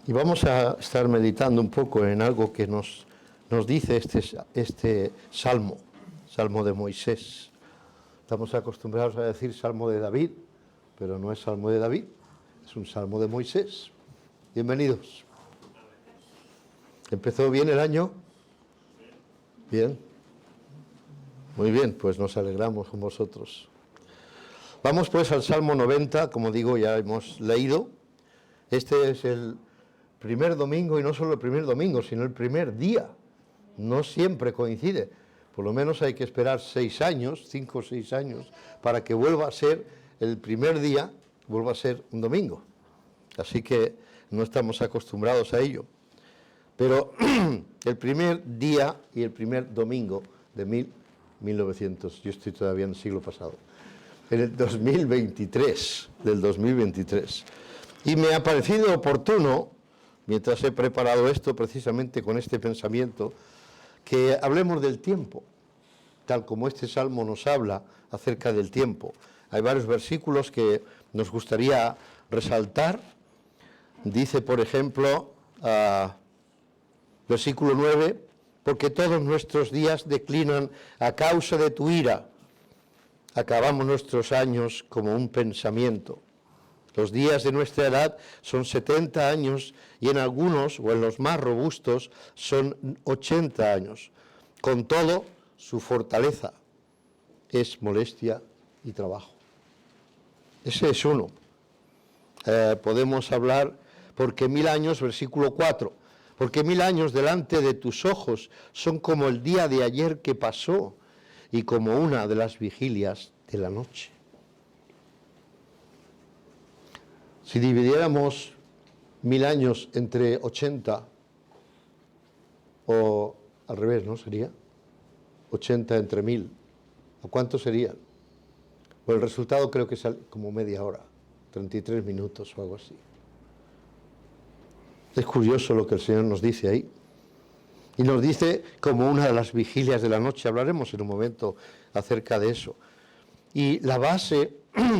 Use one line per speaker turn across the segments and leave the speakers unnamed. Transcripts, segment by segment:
Y vamos a estar meditando un poco en algo que nos dice este salmo, Salmo de Moisés. Estamos acostumbrados a decir Salmo de David, pero no es Salmo de David, es un Salmo de Moisés. Bienvenidos. ¿Empezó bien el año? Bien. Muy bien, pues nos alegramos con vosotros. Vamos pues al Salmo 90, como digo, ya hemos leído. Este es el primer domingo, y no solo el primer domingo, sino el primer día. No siempre coincide. Por lo menos hay que esperar 6 años, 5 o 6 años, para que vuelva a ser el primer día, vuelva a ser un domingo. Así que no estamos acostumbrados a ello. Pero el primer día y el primer domingo de 1900, yo estoy todavía en el siglo pasado, en el 2023, del 2023. Y me ha parecido oportuno, mientras he preparado esto precisamente con este pensamiento, que hablemos del tiempo, tal como este salmo nos habla acerca del tiempo. Hay varios versículos que nos gustaría resaltar. Dice, por ejemplo, versículo 9, porque todos nuestros días declinan a causa de tu ira. Acabamos nuestros años como un pensamiento. Los días de nuestra edad son 70 años y en algunos, o en los más robustos, son 80 años. Con todo, su fortaleza es molestia y trabajo. Ese es uno. Podemos hablar, porque 1000 años, versículo 4, porque 1000 años delante de tus ojos son como el día de ayer que pasó y como una de las vigilias de la noche. Si dividiéramos 1000 años entre 80, o al revés, ¿no? Sería 80 entre 1000. ¿A cuánto sería? Pues el resultado creo que es como media hora, 33 minutos o algo así. Es curioso lo que el Señor nos dice ahí. Y nos dice como una de las vigilias de la noche. Hablaremos en un momento acerca de eso. Y la base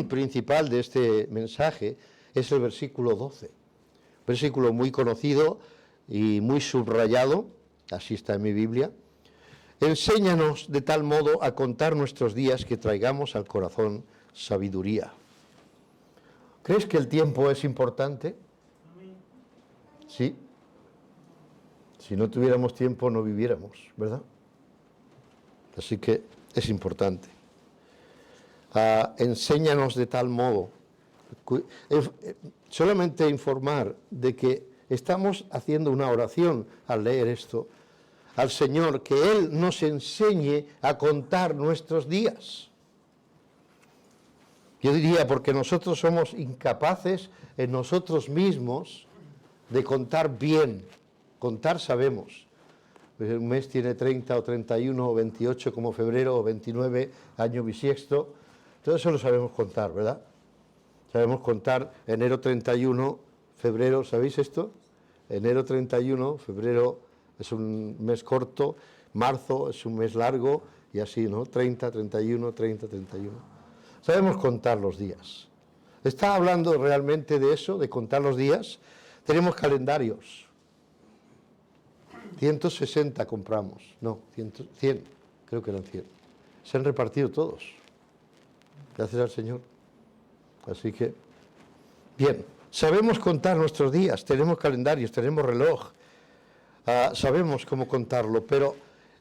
principal de este mensaje es el versículo 12. Versículo muy conocido y muy subrayado, así está en mi Biblia. Enséñanos de tal modo a contar nuestros días que traigamos al corazón sabiduría. ¿Crees que el tiempo es importante? Sí. Si no tuviéramos tiempo no viviéramos, ¿verdad? Así que es importante. Enséñanos de tal modo. Solamente informar de que estamos haciendo una oración al leer esto al Señor, que Él nos enseñe a contar nuestros días. Yo diría, porque nosotros somos incapaces en nosotros mismos de contar bien. Contar sabemos. Un mes tiene 30 o 31 o 28 como febrero o 29, año bisiesto. Todo eso lo sabemos contar, ¿verdad? Sabemos contar enero 31, febrero, ¿sabéis esto? Enero 31, febrero es un mes corto, marzo es un mes largo y así, ¿no? 30, 31, 30, 31. Sabemos contar los días. ¿Está hablando realmente de eso, de contar los días? Tenemos calendarios. 160 compramos, no, 100, creo que eran 100. Se han repartido todos. Gracias al Señor. Así que, bien, sabemos contar nuestros días, tenemos calendarios, tenemos reloj, sabemos cómo contarlo, pero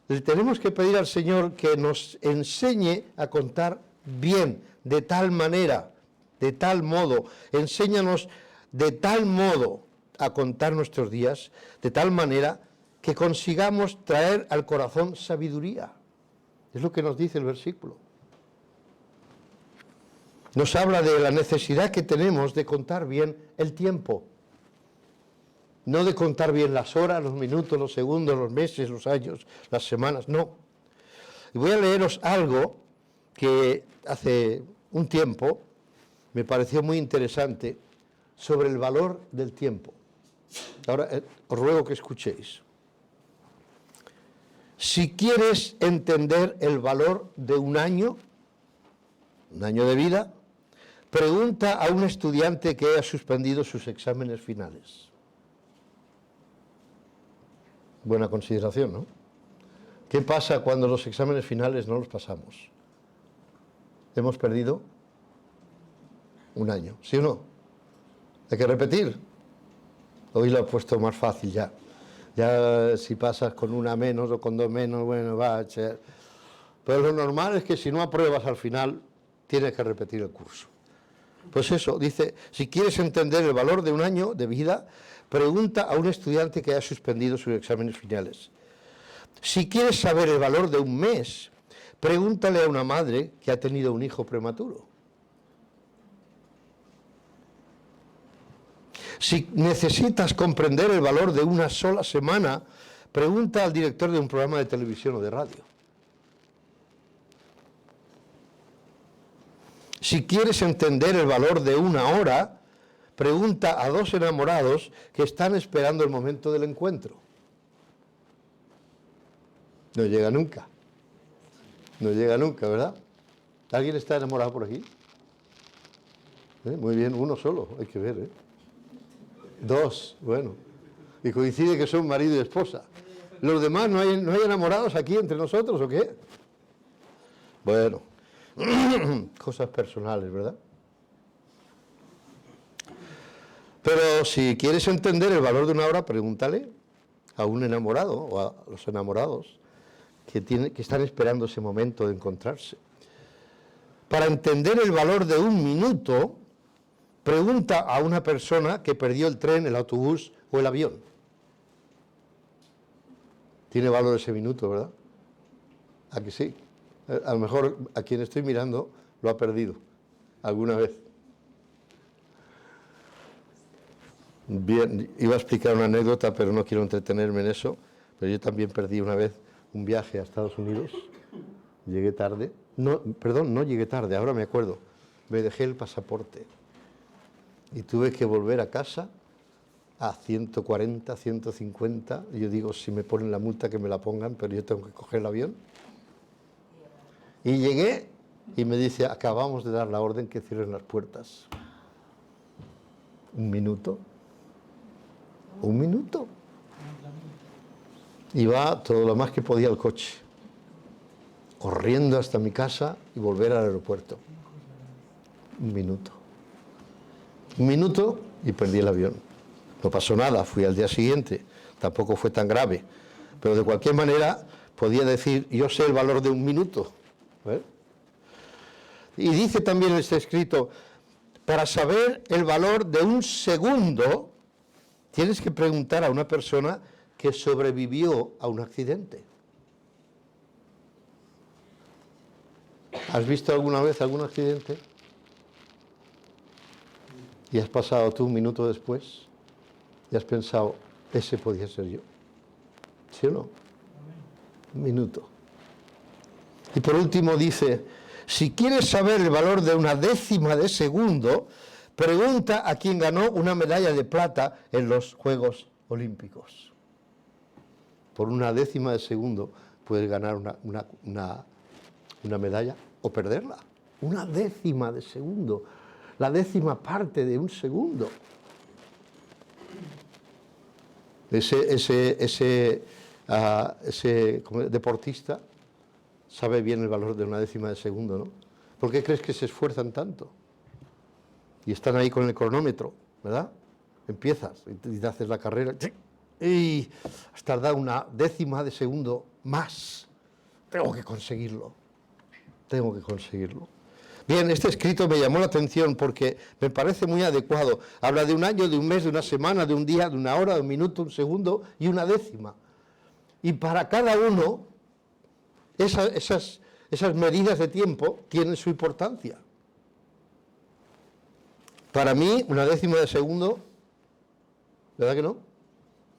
le tenemos que pedir al Señor que nos enseñe a contar bien, de tal manera, de tal modo, enséñanos de tal modo a contar nuestros días, de tal manera que consigamos traer al corazón sabiduría. Es lo que nos dice el versículo. Nos habla de la necesidad que tenemos de contar bien el tiempo. No de contar bien las horas, los minutos, los segundos, los meses, los años, las semanas, no. Y voy a leeros algo que hace un tiempo me pareció muy interesante sobre el valor del tiempo. Ahora os ruego que escuchéis. Si quieres entender el valor de un año de vida, pregunta a un estudiante que ha suspendido sus exámenes finales. Buena consideración, ¿no? ¿Qué pasa cuando los exámenes finales no los pasamos? Hemos perdido un año, ¿sí o no? Hay que repetir. Hoy lo he puesto más fácil ya. Ya si pasas con una menos o con dos menos, bueno, va a ser. Pero lo normal es que si no apruebas al final, tienes que repetir el curso. Pues eso, dice, si quieres entender el valor de un año de vida, pregunta a un estudiante que haya suspendido sus exámenes finales. Si quieres saber el valor de un mes, pregúntale a una madre que ha tenido un hijo prematuro. Si necesitas comprender el valor de una sola semana, pregunta al director de un programa de televisión o de radio. Si quieres entender el valor de una hora, pregunta a dos enamorados que están esperando el momento del encuentro. No llega nunca. No llega nunca, ¿verdad? ¿Alguien está enamorado por aquí? Muy bien, uno solo, hay que ver, ¿eh? Dos, bueno. Y coincide que son marido y esposa. ¿Los demás no hay enamorados aquí entre nosotros o qué? Bueno, cosas personales, ¿verdad? Pero si quieres entender el valor de una hora, pregúntale a un enamorado o a los enamorados que están esperando ese momento de encontrarse. Para entender el valor de un minuto, pregunta a una persona que perdió el tren, el autobús o el avión. Tiene valor ese minuto, ¿verdad? ¿A que sí? A lo mejor a quien estoy mirando lo ha perdido alguna vez. Bien, iba a explicar una anécdota, pero no quiero entretenerme en eso. Pero yo también perdí una vez un viaje a Estados Unidos. Llegué tarde. No llegué tarde, ahora me acuerdo. Me dejé el pasaporte. Y tuve que volver a casa a 140, 150. Y yo digo, si me ponen la multa, que me la pongan, pero yo tengo que coger el avión. Y llegué y me dice, acabamos de dar la orden que cierren las puertas. Un minuto. Un minuto. Iba todo lo más que podía al coche, corriendo hasta mi casa y volver al aeropuerto. Un minuto. Un minuto y perdí el avión. No pasó nada, fui al día siguiente, tampoco fue tan grave. Pero de cualquier manera podía decir, yo sé el valor de un minuto. ¿Eh? Y dice también en este escrito, para saber el valor de un segundo, tienes que preguntar a una persona que sobrevivió a un accidente. ¿Has visto alguna vez algún accidente? Y has pasado tú un minuto después y has pensado, ese podía ser yo. ¿Sí o no? Un minuto. Y por último dice, si quieres saber el valor de una décima de segundo, pregunta a quien ganó una medalla de plata en los Juegos Olímpicos. Por una décima de segundo puedes ganar una medalla o perderla. Una décima de segundo. La décima parte de un segundo. Ese deportista sabe bien el valor de una décima de segundo, ¿no? ¿Por qué crees que se esfuerzan tanto? Y están ahí con el cronómetro, ¿verdad? Empiezas y te haces la carrera y has tardado una décima de segundo más. Tengo que conseguirlo. Tengo que conseguirlo. Bien, este escrito me llamó la atención porque me parece muy adecuado. Habla de un año, de un mes, de una semana, de un día, de una hora, de un minuto, un segundo y una décima. Y para cada uno, esas medidas de tiempo tienen su importancia. Para mí, una décima de segundo, ¿verdad que no?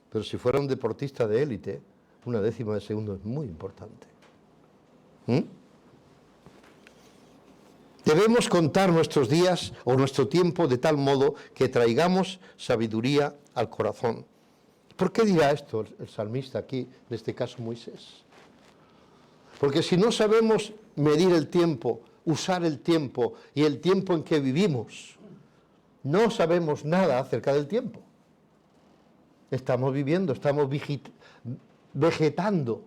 Pero si fuera un deportista de élite, una décima de segundo es muy importante. Debemos contar nuestros días o nuestro tiempo de tal modo que traigamos sabiduría al corazón. ¿Por qué dirá esto el salmista aquí, en este caso Moisés? Porque si no sabemos medir el tiempo, usar el tiempo y el tiempo en que vivimos, no sabemos nada acerca del tiempo. Estamos viviendo, estamos vegetando.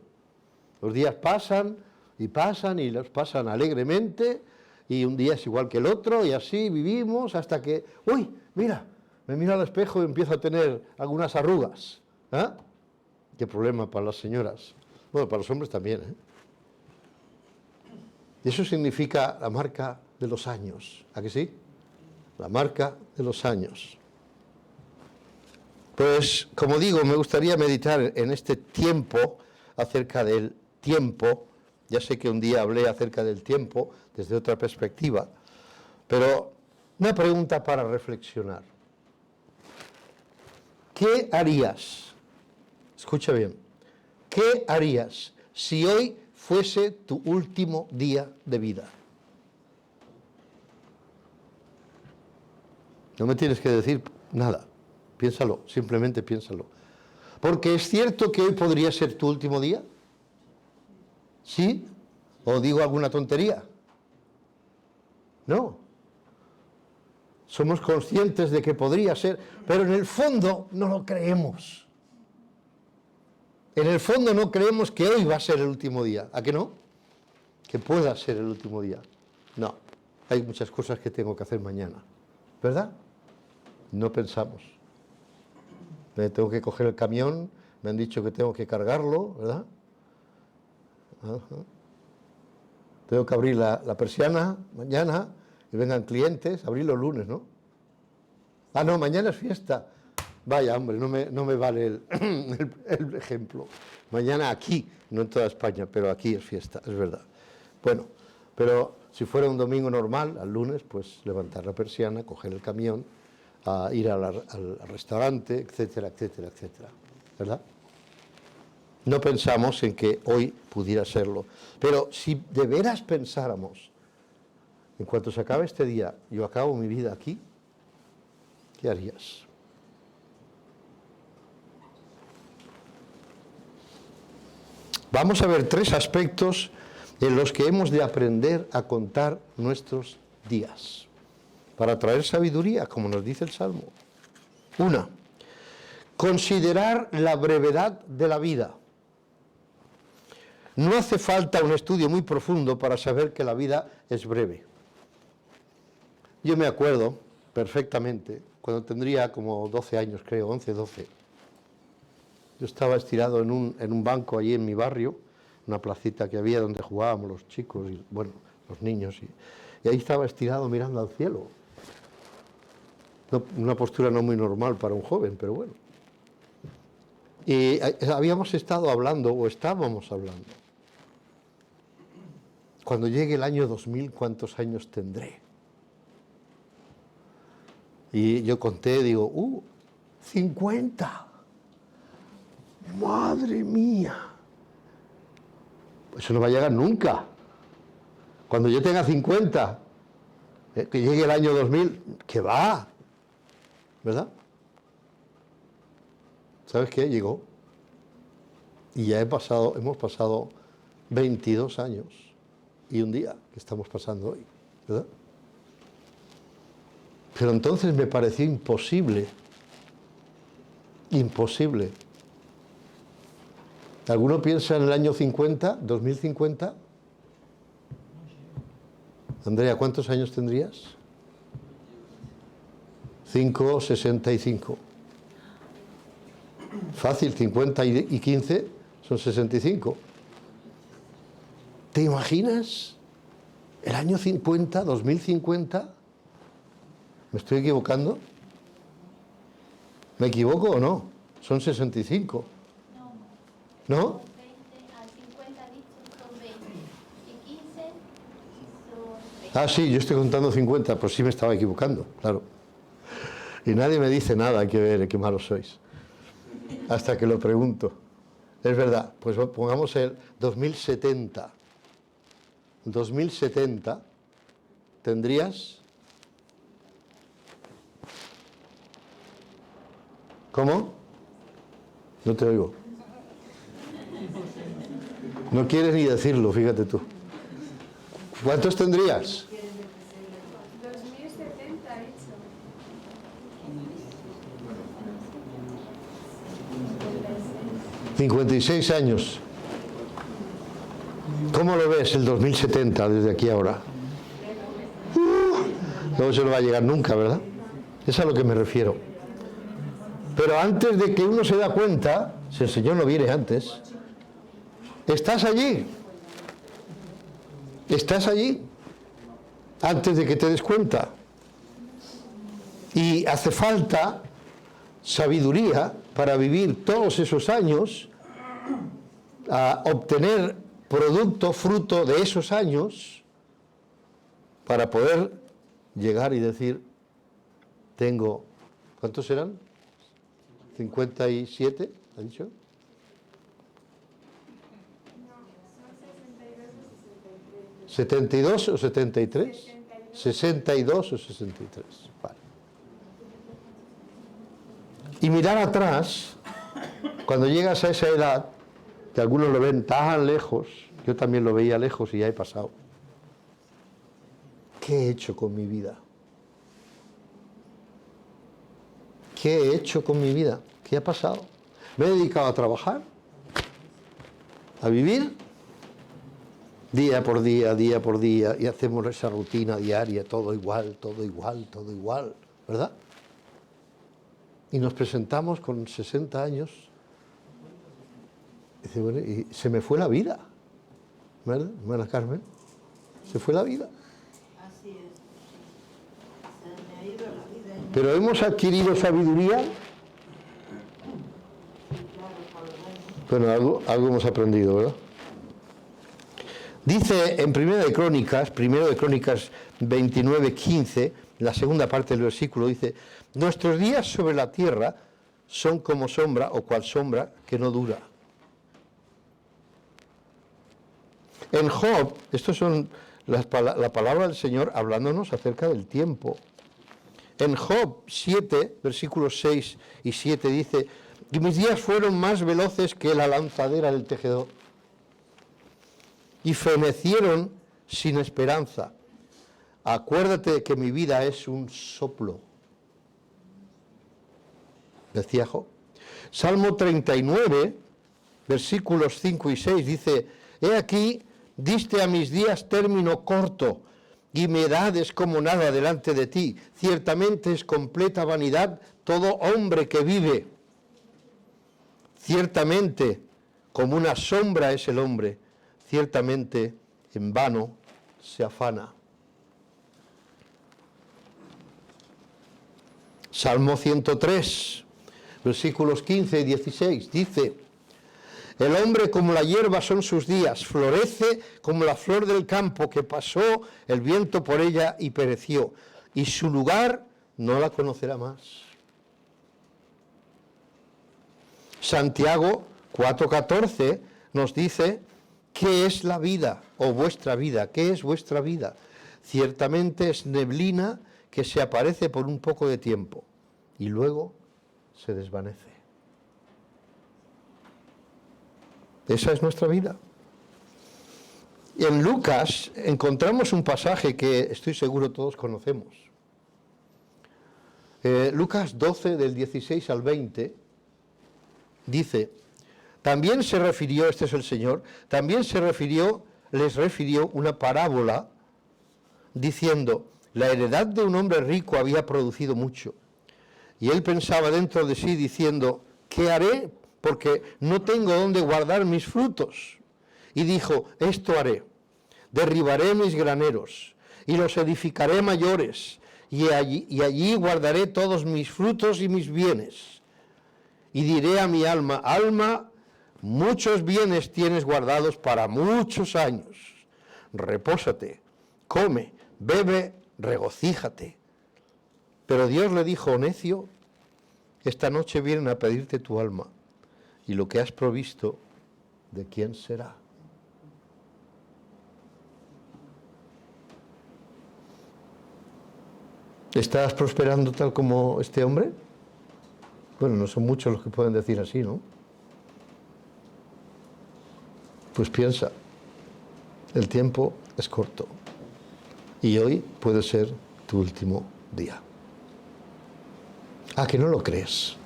Los días pasan y los pasan alegremente, y un día es igual que el otro, y así vivimos hasta que, ¡uy! Mira, me miro al espejo y empiezo a tener algunas arrugas. ¿Ah? Qué problema para las señoras. Bueno, para los hombres también, ¿eh? Y eso significa la marca de los años. ¿A que sí? La marca de los años. Pues, como digo, me gustaría meditar en este tiempo, acerca del tiempo. Ya sé que un día hablé acerca del tiempo desde otra perspectiva, pero una pregunta para reflexionar. ¿Qué harías? Escucha bien. ¿Qué harías si hoy fuese tu último día de vida? No me tienes que decir nada. Piénsalo, simplemente piénsalo. Porque es cierto que hoy podría ser tu último día. ¿Sí? ¿O digo alguna tontería? No. Somos conscientes de que podría ser, pero en el fondo no lo creemos. En el fondo no creemos que hoy va a ser el último día. ¿A qué no? Que pueda ser el último día. No. Hay muchas cosas que tengo que hacer mañana. ¿Verdad? No pensamos. Tengo que coger el camión, me han dicho que tengo que cargarlo, ¿verdad? Ajá. Tengo que abrir la persiana mañana y vengan clientes, abrirlo el lunes, ¿no? Ah, no, mañana es fiesta. Vaya, hombre, no me vale el ejemplo. Mañana aquí, no en toda España, pero aquí es fiesta, es verdad. Bueno, pero si fuera un domingo normal, al lunes, pues levantar la persiana, coger el camión, a ir al restaurante, etcétera, etcétera, etcétera, ¿verdad? No pensamos en que hoy pudiera serlo, pero si de veras pensáramos, en cuanto se acabe este día, yo acabo mi vida aquí, ¿qué harías? Vamos a ver 3 aspectos en los que hemos de aprender a contar nuestros días, para traer sabiduría, como nos dice el Salmo. 1. Considerar la brevedad de la vida. No hace falta un estudio muy profundo para saber que la vida es breve. Yo me acuerdo perfectamente, cuando tendría como 12 años, creo, 11, 12. Yo estaba estirado en un banco allí en mi barrio, una placita que había donde jugábamos los chicos y, bueno, los niños. Y ahí estaba estirado mirando al cielo. No, una postura no muy normal para un joven, pero bueno. Y habíamos estado hablando, o estábamos hablando, cuando llegue el año 2000, ¿cuántos años tendré? Y yo conté, digo, 50. ¡Madre mía! Eso no va a llegar nunca. Cuando yo tenga 50, que llegue el año 2000, ¿qué va? ¿Verdad? ¿Sabes qué? Llegó. Y ya hemos pasado 22 años y un día que estamos pasando hoy, ¿verdad? Pero entonces me pareció imposible. ¿Alguno piensa en el año 50, 2050? Andrea, ¿cuántos años tendrías? 65. Fácil, 50 y 15 son 65. ¿Te imaginas? El año 50, 2050. ¿Me estoy equivocando? ¿Me equivoco o no? Son 65. ¿No?
20, al 50 dicho son 20. Y 15 son 20.
Ah, sí, yo estoy contando 50, pues sí me estaba equivocando, claro. Y nadie me dice nada, hay que ver qué malos sois. Hasta que lo pregunto. Es verdad, pues pongamos el 2070. 2070 tendrías... ¿Cómo? No te oigo. No quieres ni decirlo, fíjate tú. ¿Cuántos tendrías?
2070 dicho.
56 años. ¿Cómo lo ves el 2070 desde aquí a ahora? No se lo va a llegar nunca, ¿verdad? Es a lo que me refiero. Pero antes de que uno se da cuenta, si el Señor no viene antes, estás allí. Estás allí. Antes de que te des cuenta. Y hace falta sabiduría para vivir todos esos años, a obtener producto, fruto de esos años, para poder llegar y decir, tengo, ¿cuántos serán? 57, ¿ha dicho? ¿72 o 73? 62 o 63. Vale. Y mirar atrás, cuando llegas a esa edad, que algunos lo ven tan lejos, yo también lo veía lejos y ya he pasado. ¿Qué he hecho con mi vida? ¿Qué he hecho con mi vida? ¿Qué ha pasado? ¿Me he dedicado a trabajar? ¿A vivir? Día por día, y hacemos esa rutina diaria, todo igual, ¿verdad? Y nos presentamos con 60 años. Y dice, bueno, y se me fue la vida, ¿verdad, hermana Carmen? Se fue la vida.
Así es. Se me ha ido la vida.
Pero hemos adquirido sabiduría. Bueno, algo hemos aprendido, ¿verdad? Dice en Primero de Crónicas 29:15, la segunda parte del versículo, dice, nuestros días sobre la tierra son como sombra o cual sombra que no dura. En Job, estos son la palabra del Señor hablándonos acerca del tiempo. En Job 7, versículos 6 y 7 dice, y mis días fueron más veloces que la lanzadera del tejedor, y fenecieron sin esperanza. Acuérdate de que mi vida es un soplo, decía Job. Salmo 39, versículos 5 y 6 dice, he aquí, diste a mis días término corto, y mi edad es como nada delante de ti. Ciertamente es completa vanidad todo hombre que vive. Ciertamente, como una sombra es el hombre, ciertamente en vano se afana. Salmo 103, versículos 15 y 16, dice, el hombre como la hierba son sus días, florece como la flor del campo que pasó el viento por ella y pereció, y su lugar no la conocerá más. Santiago 4:14 nos dice, ¿qué es la vida o vuestra vida? ¿Qué es vuestra vida? Ciertamente es neblina que se aparece por un poco de tiempo y luego se desvanece. Esa es nuestra vida. En Lucas encontramos un pasaje que estoy seguro todos conocemos. Lucas 12, del 16 al 20, dice, también se refirió, este es el Señor, les refirió una parábola diciendo, la heredad de un hombre rico había producido mucho. Y él pensaba dentro de sí diciendo, ¿qué haré? Porque no tengo dónde guardar mis frutos. Y dijo, esto haré, derribaré mis graneros y los edificaré mayores, y allí guardaré todos mis frutos y mis bienes. Y diré a mi alma, alma, muchos bienes tienes guardados para muchos años. Repósate, come, bebe, regocíjate. Pero Dios le dijo, necio, esta noche vienen a pedirte tu alma, y lo que has provisto, ¿de quién será? ¿Estás prosperando tal como este hombre? Bueno, no son muchos los que pueden decir así, ¿no? Pues piensa, el tiempo es corto y hoy puede ser tu último día. ¿A que no lo crees?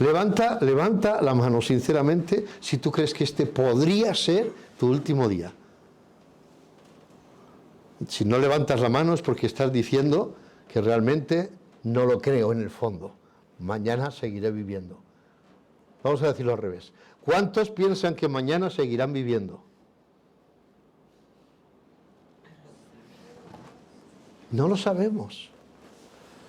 Levanta la mano sinceramente si tú crees que este podría ser tu último día. Si no levantas la mano es porque estás diciendo que realmente no lo creo en el fondo. Mañana seguiré viviendo. Vamos a decirlo al revés. ¿Cuántos piensan que mañana seguirán viviendo? No lo sabemos.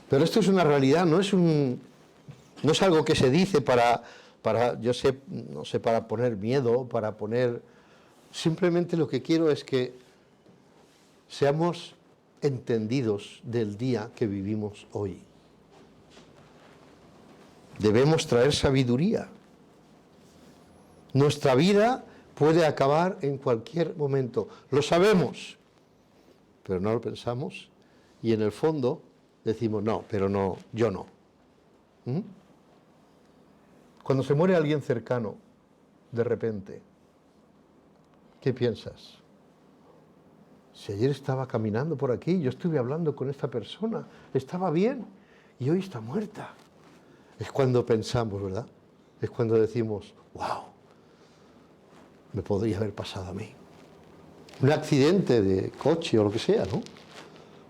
Pero esto es una realidad, no es algo que se dice para para poner miedo, para poner... Simplemente lo que quiero es que seamos entendidos del día que vivimos hoy. Debemos traer sabiduría. Nuestra vida puede acabar en cualquier momento. Lo sabemos, pero no lo pensamos y en el fondo decimos, no, pero no, yo no. ¿Mm? Cuando se muere alguien cercano, de repente, ¿qué piensas? Si ayer estaba caminando por aquí, yo estuve hablando con esta persona, estaba bien y hoy está muerta. Es cuando pensamos, ¿verdad? Es cuando decimos, wow, me podría haber pasado a mí. Un accidente de coche o lo que sea, ¿no?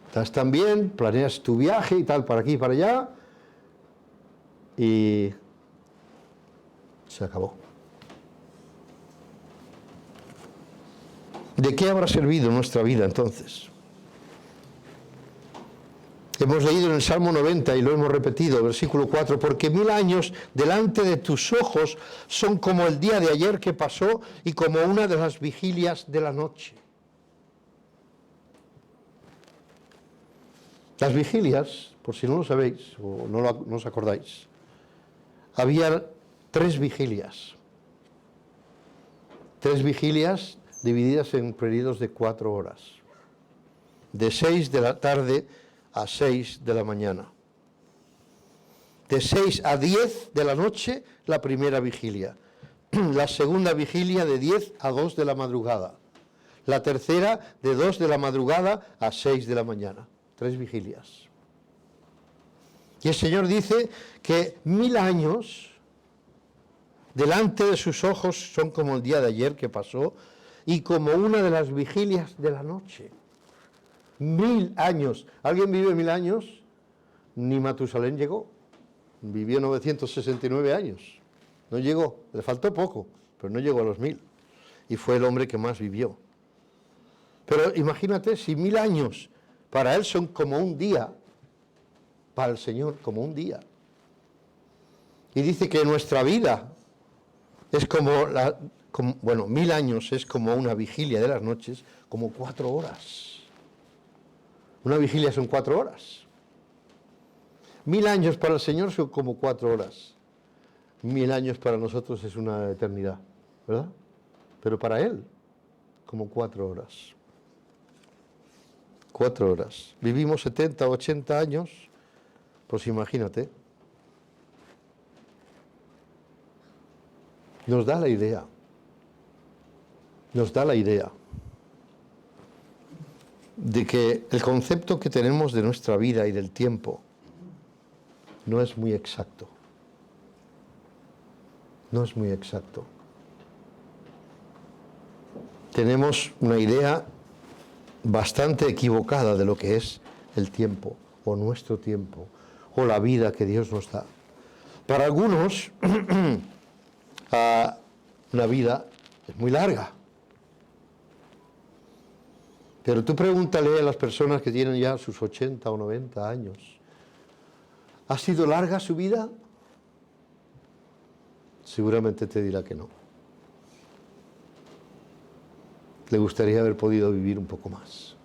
Estás tan bien, planeas tu viaje y tal, para aquí y para allá, y se acabó. ¿De qué habrá servido nuestra vida entonces? Hemos leído en el Salmo 90 y lo hemos repetido, versículo 4, porque 1000 años delante de tus ojos son como el día de ayer que pasó y como una de las vigilias de la noche. Las vigilias, por si no lo sabéis o no os acordáis, había 3 vigilias. 3 vigilias divididas en periodos de 4 horas. De 6 de la tarde a 6 de la mañana. De 6 a 10 de la noche, la primera vigilia. La segunda vigilia de 10 a 2 de la madrugada. La tercera de 2 de la madrugada a 6 de la mañana. 3 vigilias. Y el Señor dice que 1000 años delante de sus ojos son como el día de ayer que pasó y como una de las vigilias de la noche. 1000 años. ¿Alguien vive 1000 años? Ni Matusalén llegó. Vivió 969 años. No llegó. Le faltó poco, pero no llegó a los 1000. Y fue el hombre que más vivió. Pero imagínate si 1000 años para él son como un día, para el Señor como un día. Y dice que nuestra vida es como 1000 años es como una vigilia de las noches, como 4 horas. Una vigilia son 4 horas. 1000 años para el Señor son como 4 horas. 1000 años para nosotros es una eternidad, ¿verdad? Pero para Él, como 4 horas. 4 horas. Vivimos 70 o 80 años, pues imagínate. Nos da la idea. Nos da la idea de que el concepto que tenemos de nuestra vida y del tiempo no es muy exacto. No es muy exacto. Tenemos una idea bastante equivocada de lo que es el tiempo, o nuestro tiempo, o la vida que Dios nos da. Para algunos, una vida es muy larga. Pero tú pregúntale a las personas que tienen ya sus 80 o 90 años, ¿ha sido larga su vida? Seguramente te dirá que no. Le gustaría haber podido vivir un poco más.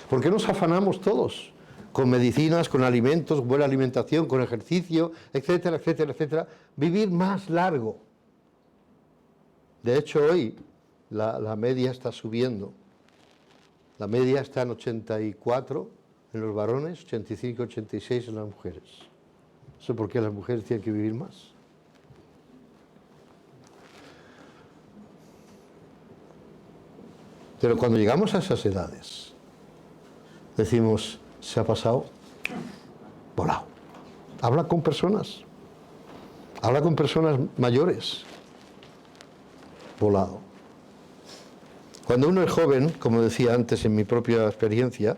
¿Por qué nos afanamos todos? Con medicinas, con alimentos, buena alimentación, con ejercicio, etcétera, etcétera, etcétera. Vivir más largo. De hecho, hoy la media está subiendo. La media está en 84 en los varones, 85, 86 en las mujeres. ¿Eso por qué las mujeres tienen que vivir más? Pero cuando llegamos a esas edades, decimos, se ha pasado volado. Habla con personas. Habla con personas mayores. Volado. Cuando uno es joven, como decía antes en mi propia experiencia,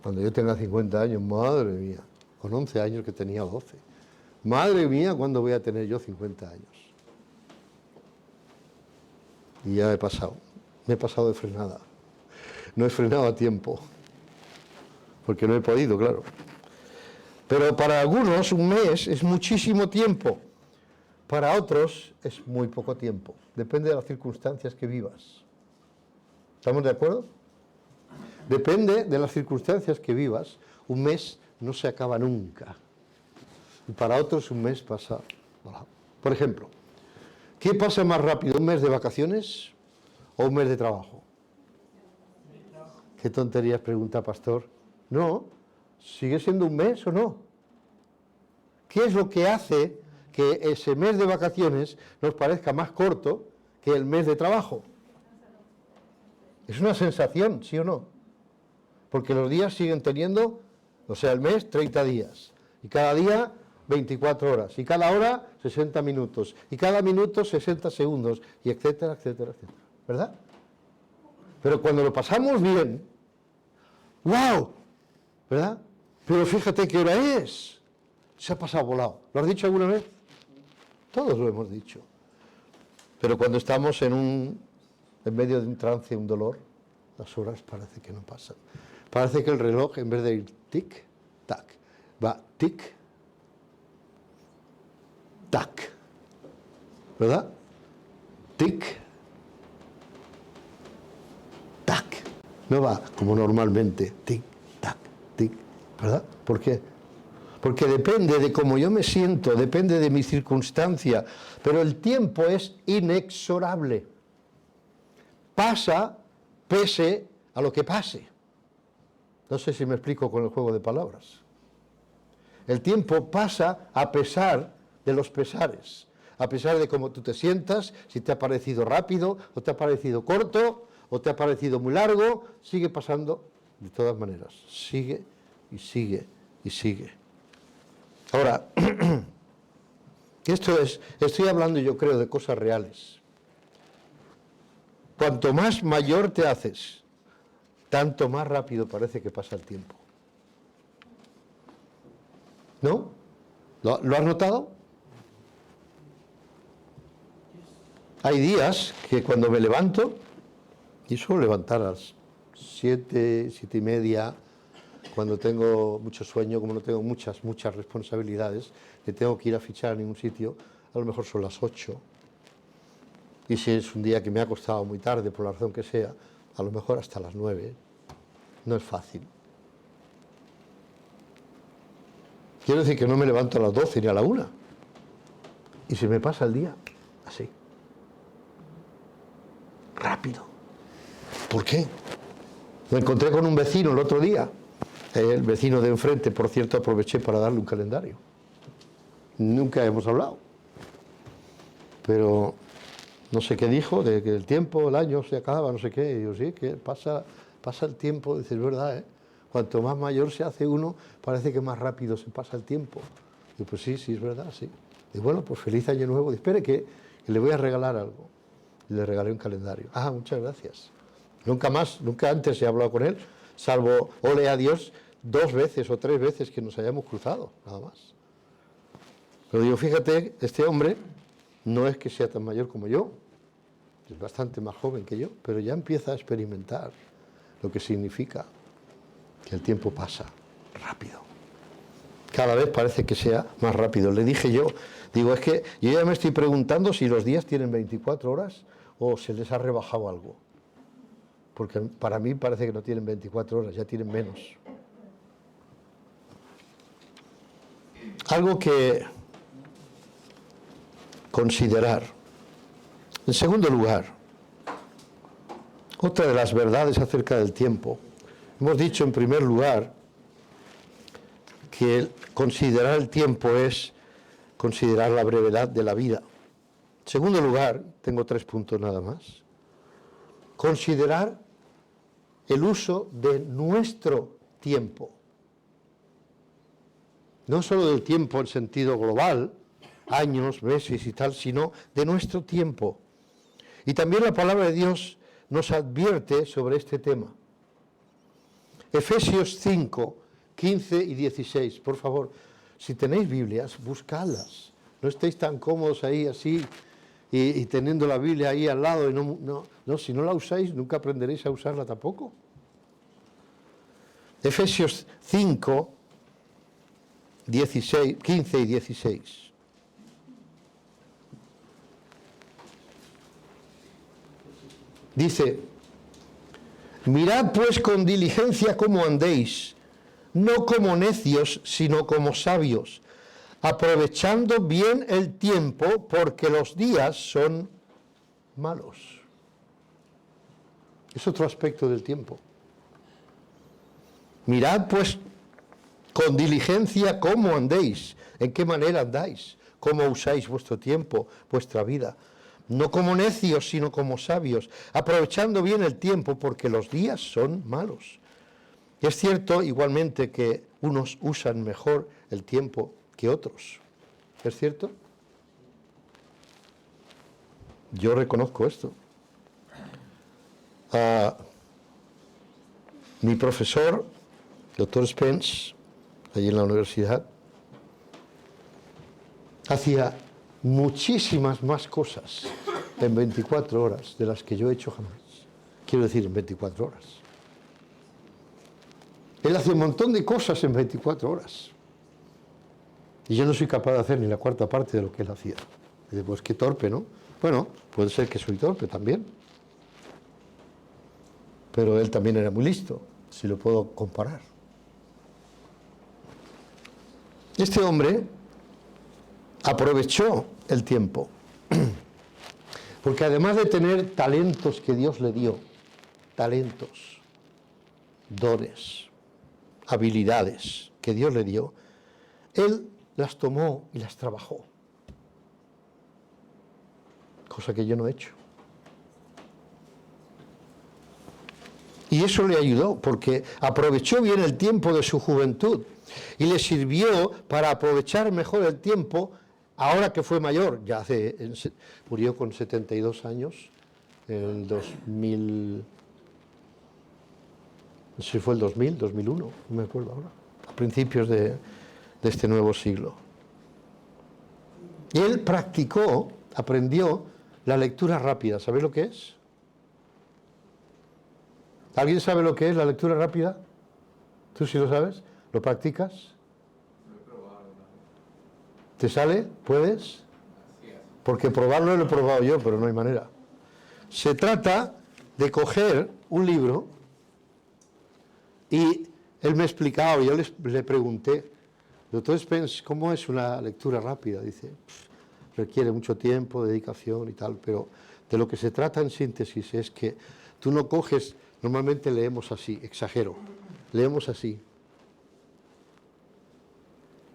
cuando yo tenga 50 años, madre mía, con 11 años que tenía 12, madre mía, ¿cuándo voy a tener yo 50 años? Y ya me he pasado de frenada. No he frenado a tiempo, porque no he podido, claro. Pero para algunos un mes es muchísimo tiempo, para otros es muy poco tiempo. Depende de las circunstancias que vivas. ¿Estamos de acuerdo? Depende de las circunstancias que vivas. Un mes no se acaba nunca. Y para otros un mes pasa. Por ejemplo, ¿qué pasa más rápido, un mes de vacaciones o un mes de trabajo? ¿Qué tonterías pregunta pastor? No, ¿sigue siendo un mes o no? ¿Qué es lo que hace que ese mes de vacaciones nos parezca más corto que el mes de trabajo? Es una sensación, ¿sí o no? Porque los días siguen teniendo, o sea, el mes 30 días, y cada día 24 horas, y cada hora 60 minutos, y cada minuto 60 segundos, y etcétera, etcétera, etcétera. ¿Verdad? Pero cuando lo pasamos bien, ¡wow! ¿Verdad? Pero fíjate qué hora es. Se ha pasado volado. ¿Lo has dicho alguna vez? Todos lo hemos dicho. Pero cuando estamos en medio de un trance, un dolor, las horas parece que no pasan. Parece que el reloj, en vez de ir tic, tac, va tic, tac. ¿Verdad? Tic, tac. No va como normalmente, tic, tac, tic. ¿Verdad? ¿Por qué? Porque depende de cómo yo me siento, depende de mi circunstancia, pero el tiempo es inexorable. Pasa pese a lo que pase. No sé si me explico con el juego de palabras. El tiempo pasa a pesar de los pesares, a pesar de cómo tú te sientas, si te ha parecido rápido, o te ha parecido corto, o te ha parecido muy largo, sigue pasando de todas maneras. Sigue y sigue y sigue. Ahora, estoy hablando yo creo de cosas reales. Cuanto más mayor te haces, tanto más rápido parece que pasa el tiempo. ¿No? ¿Lo has notado? Hay días que cuando me levanto, y suelo levantar a las 7, 7:30, cuando tengo mucho sueño, como no tengo muchas responsabilidades, que tengo que ir a fichar a ningún sitio, a lo mejor son las 8. Y si es un día que me ha costado muy tarde, por la razón que sea, a lo mejor hasta las 9. No es fácil. Quiero decir que no me levanto a las 12 ni a la 1. Y se me pasa el día así. Rápido. ¿Por qué? Me encontré con un vecino el otro día. El vecino de enfrente, por cierto, aproveché para darle un calendario. Nunca hemos hablado. Pero no sé qué dijo, de que el tiempo, el año se acaba, no sé qué. Y yo sí, que pasa el tiempo, dices, es verdad, ¿eh? Cuanto más mayor se hace uno, parece que más rápido se pasa el tiempo. Y pues sí, es verdad, sí. Y bueno, pues feliz año nuevo. Y espere que le voy a regalar algo. Y le regalé un calendario. Ah, muchas gracias. Nunca antes he hablado con él, salvo, ole a Dios, 2 veces o 3 veces que nos hayamos cruzado, nada más. Pero digo, fíjate, este hombre no es que sea tan mayor como yo, es bastante más joven que yo, pero ya empieza a experimentar lo que significa que el tiempo pasa rápido. Cada vez parece que sea más rápido. Le dije yo, digo, es que yo ya me estoy preguntando si los días tienen 24 horas o se les ha rebajado algo. Porque para mí parece que no tienen 24 horas, ya tienen menos. Algo que considerar. En segundo lugar, otra de las verdades acerca del tiempo. Hemos dicho en primer lugar que considerar el tiempo es considerar la brevedad de la vida. En segundo lugar, tengo 3 puntos nada más. Considerar el uso de nuestro tiempo. No solo del tiempo en sentido global, años, meses y tal, sino de nuestro tiempo. Y también la palabra de Dios nos advierte sobre este tema. Efesios 5, 15 y 16. Por favor, si tenéis Biblias, buscadlas. No estéis tan cómodos ahí así y teniendo la Biblia ahí al lado. Y no, si no la usáis, nunca aprenderéis a usarla tampoco. Efesios 5, 16, 15 y 16. Dice: mirad pues con diligencia cómo andéis, no como necios, sino como sabios, aprovechando bien el tiempo, porque los días son malos. Es otro aspecto del tiempo. Mirad pues con diligencia cómo andéis, en qué manera andáis, cómo usáis vuestro tiempo, vuestra vida. No como necios, sino como sabios, aprovechando bien el tiempo, porque los días son malos. Y es cierto igualmente que unos usan mejor el tiempo que otros. ¿Es cierto? Yo reconozco esto. Mi profesor, doctor Spence, allí en la universidad, hacía muchísimas más cosas en 24 horas de las que yo he hecho jamás. Quiero decir, en 24 horas. Él hace un montón de cosas en 24 horas. Y yo no soy capaz de hacer ni la cuarta parte de lo que él hacía. Y dice, pues qué torpe, ¿no? Bueno, puede ser que soy torpe también. Pero él también era muy listo, si lo puedo comparar. Este hombre aprovechó el tiempo, porque además de tener talentos que Dios le dio, talentos, dones, habilidades que Dios le dio, él las tomó y las trabajó, cosa que yo no he hecho. Y eso le ayudó, porque aprovechó bien el tiempo de su juventud y le sirvió para aprovechar mejor el tiempo ahora que fue mayor. Murió con 72 años, en el 2000, no sé si fue el 2000, 2001, no me acuerdo ahora, a principios de este nuevo siglo. Y él aprendió la lectura rápida. ¿Sabéis lo que es? ¿Alguien sabe lo que es la lectura rápida? ¿Tú sí lo sabes? ¿Lo practicas? ¿Te sale? ¿Puedes? Porque probarlo lo he probado yo, pero no hay manera. Se trata de coger un libro y él me explicaba, yo le pregunté, doctor Spence, ¿cómo es una lectura rápida? Dice, requiere mucho tiempo, dedicación y tal, pero de lo que se trata en síntesis es que tú no coges, normalmente leemos así, exagero, leemos así.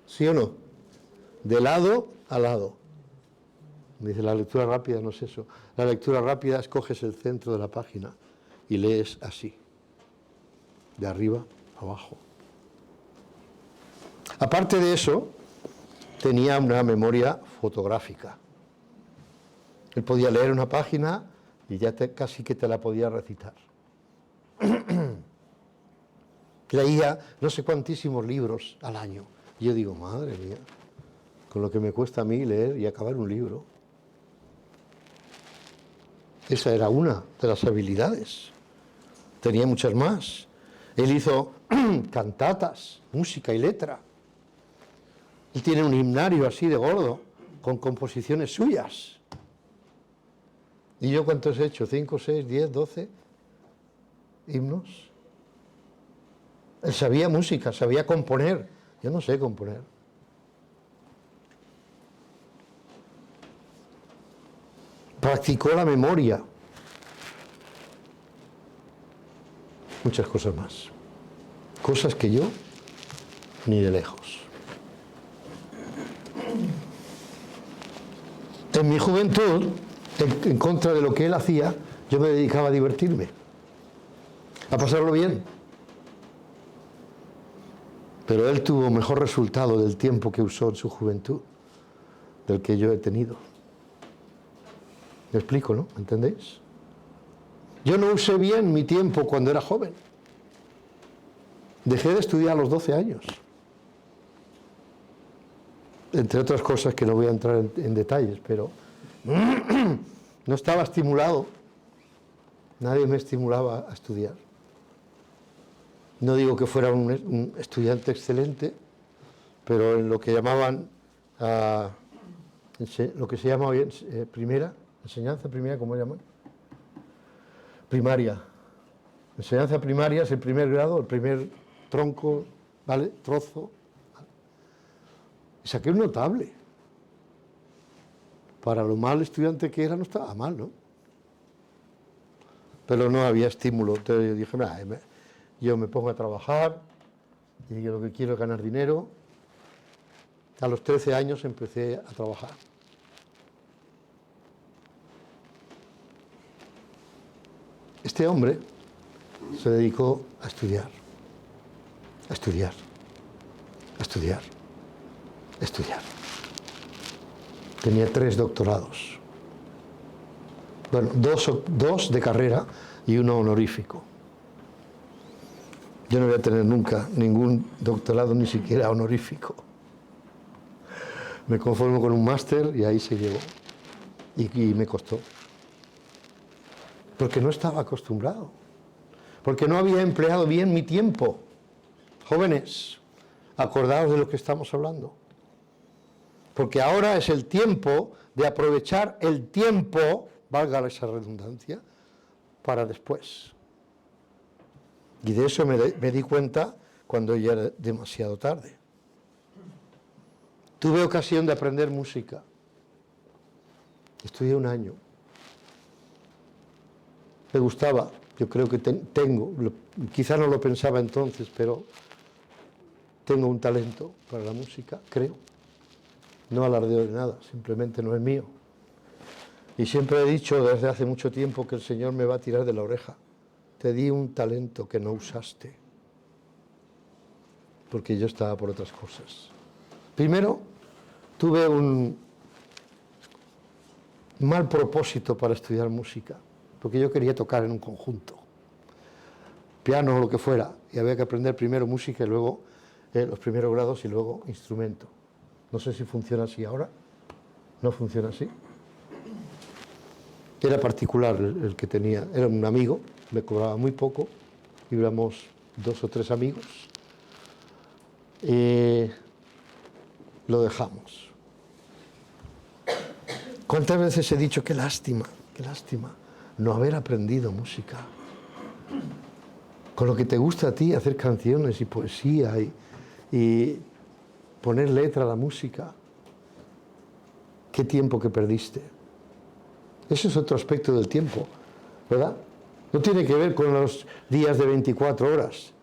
¿Sí o no? De lado a lado. Dice, la lectura rápida no es eso. La lectura rápida es coges el centro de la página y lees así, de arriba a abajo. Aparte de eso, tenía una memoria fotográfica. Él podía leer una página y ya casi que te la podía recitar. Leía no sé cuantísimos libros al año. Y yo digo, madre mía, con lo que me cuesta a mí leer y acabar un libro. Esa era una de las habilidades. Tenía muchas más. Él hizo cantatas, música y letra. Él tiene un himnario así de gordo, con composiciones suyas. ¿Y yo cuántos he hecho? ¿5, 6, 10, 12 himnos? Él sabía música, sabía componer. Yo no sé componer. Practicó la memoria. Muchas cosas más. Cosas que yo ni de lejos. En mi juventud, en contra de lo que él hacía, yo me dedicaba a divertirme, a pasarlo bien. Pero él tuvo mejor resultado del tiempo que usó en su juventud del que yo he tenido. ¿Me explico, no? ¿Entendéis? Yo no usé bien mi tiempo cuando era joven. Dejé de estudiar a los 12 años. Entre otras cosas que no voy a entrar en detalles, pero no estaba estimulado. Nadie me estimulaba a estudiar. No digo que fuera un estudiante excelente, pero en lo que llamaban, lo que se llama hoy enseñanza primera, ¿cómo llaman? Primaria. Enseñanza primaria es el primer grado, el primer tronco, ¿vale? Trozo. Y saqué un notable. Para lo mal estudiante que era, no estaba mal, ¿no? Pero no había estímulo. Entonces yo dije, yo me pongo a trabajar y yo lo que quiero es ganar dinero. A los 13 años empecé a trabajar. Este hombre se dedicó a estudiar, a estudiar, a estudiar, a estudiar. Tenía 3 doctorados. Bueno, dos de carrera y uno honorífico. Yo no voy a tener nunca ningún doctorado, ni siquiera honorífico. Me conformo con un máster y ahí se llegó. Y me costó. Porque no estaba acostumbrado. Porque no había empleado bien mi tiempo. Jóvenes, acordaos de lo que estamos hablando. Porque ahora es el tiempo de aprovechar el tiempo, valga esa redundancia, para después. Y de eso me di cuenta cuando ya era demasiado tarde. Tuve ocasión de aprender música. Estudié 1 año. Me gustaba, yo creo que quizá no lo pensaba entonces, pero tengo un talento para la música, creo. No alardeo de nada, simplemente no es mío. Y siempre he dicho desde hace mucho tiempo que el Señor me va a tirar de la oreja. Te di un talento que no usaste, porque yo estaba por otras cosas. Primero, tuve un mal propósito para estudiar música, porque yo quería tocar en un conjunto, piano o lo que fuera, y había que aprender primero música y luego los primeros grados y luego instrumento. No sé si funciona así ahora, no funciona así. Era particular el que tenía, era un amigo, me cobraba muy poco, íbamos 2 o 3 amigos, y lo dejamos. ¿Cuántas veces he dicho qué lástima no haber aprendido música? Con lo que te gusta a ti, hacer canciones y poesía y poner letra a la música. ¿Qué tiempo que perdiste? Ese es otro aspecto del tiempo, ¿verdad? No tiene que ver con los días de 24 horas.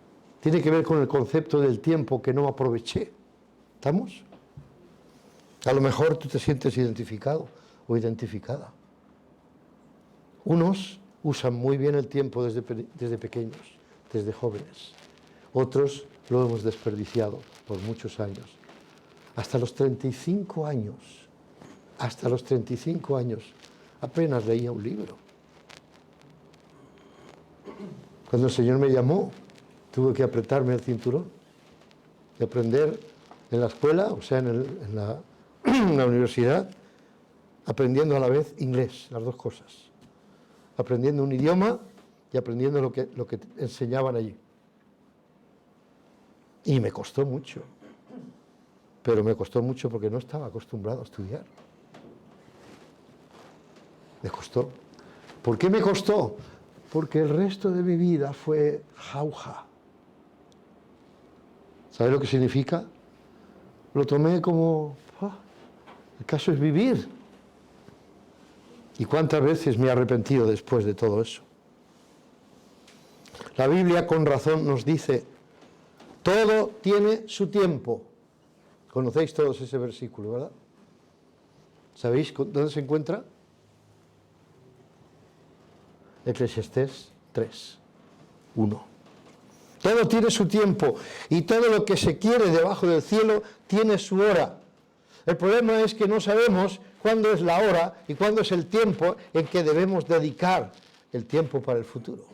Tiene que ver con el concepto del tiempo que no aproveché. ¿Estamos? A lo mejor tú te sientes identificado o identificada. Unos usan muy bien el tiempo desde pequeños, desde jóvenes. Otros lo hemos desperdiciado por muchos años. Hasta los 35 años, apenas leía un libro. Cuando el Señor me llamó, tuve que apretarme el cinturón y aprender en la escuela, o sea, en la universidad, aprendiendo a la vez inglés, las dos cosas. Aprendiendo un idioma y aprendiendo lo que enseñaban allí. Y me costó mucho. Pero me costó mucho porque no estaba acostumbrado a estudiar. Me costó. ¿Por qué me costó? Porque el resto de mi vida fue jauja. ¿Sabes lo que significa? Lo tomé como, el caso es vivir. ¿Y cuántas veces me he arrepentido después de todo eso? La Biblia con razón nos dice, todo tiene su tiempo. Conocéis todos ese versículo, ¿verdad? ¿Sabéis dónde se encuentra? Eclesiastés 3:1. Todo tiene su tiempo y todo lo que se quiere debajo del cielo tiene su hora. El problema es que no sabemos cuándo es la hora y cuándo es el tiempo en que debemos dedicar el tiempo para el futuro.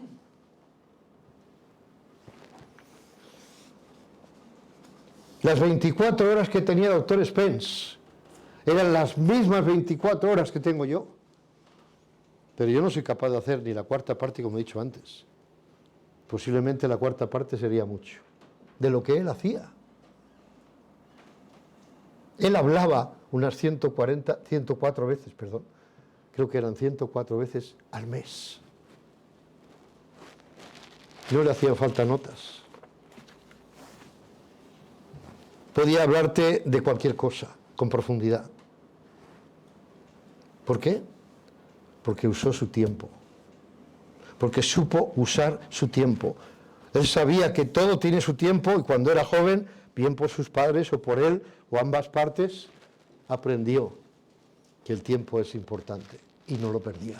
Las 24 horas que tenía el doctor Spence eran las mismas 24 horas que tengo yo. Pero yo no soy capaz de hacer ni la cuarta parte, como he dicho antes. Posiblemente la cuarta parte sería mucho de lo que él hacía. Él hablaba unas 104 veces, creo que eran 104 veces al mes. No le hacían falta notas. Podía hablarte de cualquier cosa, con profundidad. ¿Por qué? Porque usó su tiempo. Porque supo usar su tiempo. Él sabía que todo tiene su tiempo y cuando era joven, bien por sus padres o por él, o ambas partes, aprendió que el tiempo es importante y no lo perdía.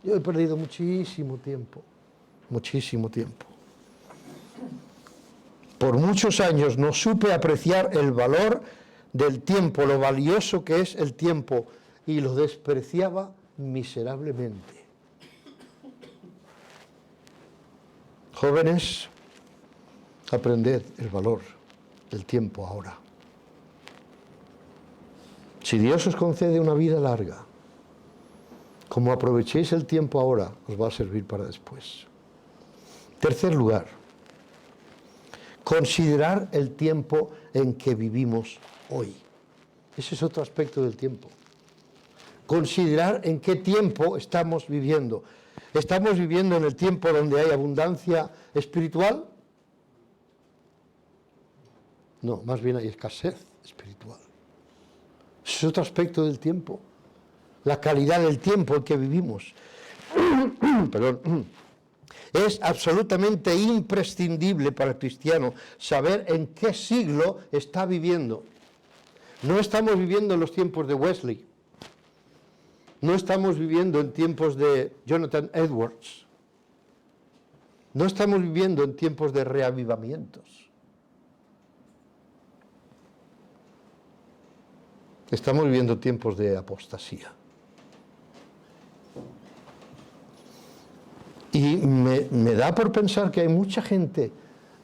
Yo he perdido muchísimo tiempo. Por muchos años no supe apreciar el valor del tiempo, lo valioso que es el tiempo, y lo despreciaba miserablemente. Jóvenes, aprended el valor del tiempo ahora. Si Dios os concede una vida larga, como aprovechéis el tiempo ahora, os va a servir para después. Tercer lugar, considerar el tiempo en que vivimos hoy. Ese es otro aspecto del tiempo. Considerar en qué tiempo estamos viviendo. ¿Estamos viviendo en el tiempo donde hay abundancia espiritual? No, más bien hay escasez espiritual. Ese es otro aspecto del tiempo. La calidad del tiempo en que vivimos. Perdón. Es absolutamente imprescindible para el cristiano saber en qué siglo está viviendo. No estamos viviendo en los tiempos de Wesley. No estamos viviendo en tiempos de Jonathan Edwards. No estamos viviendo en tiempos de reavivamientos. Estamos viviendo tiempos de apostasía. Y me da por pensar que hay mucha gente,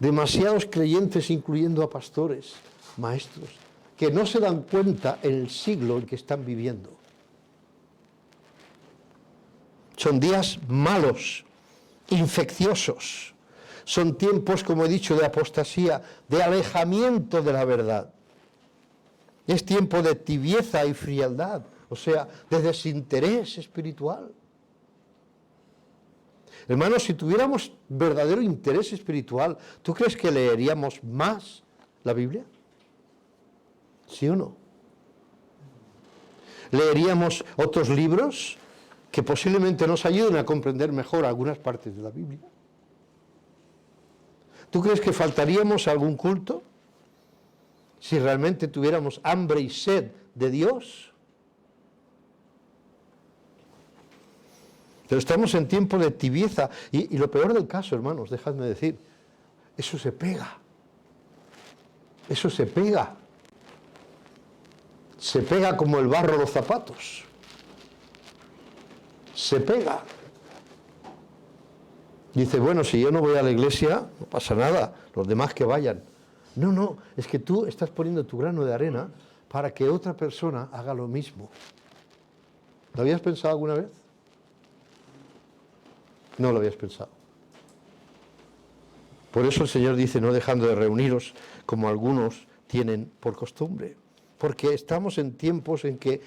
demasiados creyentes, incluyendo a pastores, maestros, que no se dan cuenta en el siglo en que están viviendo. Son días malos, infecciosos. Son tiempos, como he dicho, de apostasía, de alejamiento de la verdad. Es tiempo de tibieza y frialdad, o sea, de desinterés espiritual. Hermanos, si tuviéramos verdadero interés espiritual, ¿tú crees que leeríamos más la Biblia? ¿Sí o no? ¿Leeríamos otros libros que posiblemente nos ayuden a comprender mejor algunas partes de la Biblia? ¿Tú crees que faltaríamos a algún culto si realmente tuviéramos hambre y sed de Dios? Pero estamos en tiempo de tibieza y lo peor del caso, hermanos, dejadme decir, eso se pega. Eso se pega. Se pega como el barro a los zapatos. Se pega. Dice, bueno, si yo no voy a la iglesia, no pasa nada, los demás que vayan. No, es que tú estás poniendo tu grano de arena para que otra persona haga lo mismo. ¿Lo habías pensado alguna vez? No lo habías pensado. Por eso el Señor dice, no dejando de reuniros como algunos tienen por costumbre. Porque estamos en tiempos en que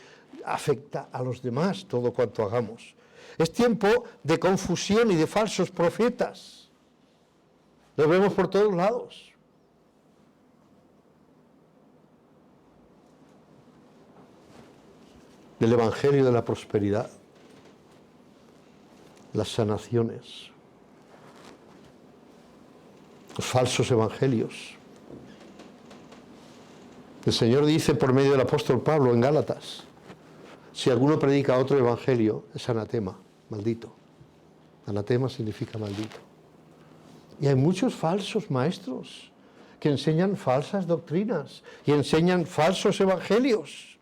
afecta a los demás todo cuanto hagamos. Es tiempo de confusión y de falsos profetas. Los vemos por todos lados. Del Evangelio de la prosperidad, las sanaciones, los falsos evangelios. El Señor dice por medio del apóstol Pablo en Gálatas, si alguno predica otro evangelio, es anatema, maldito. Anatema significa maldito. Y hay muchos falsos maestros que enseñan falsas doctrinas y enseñan falsos evangelios.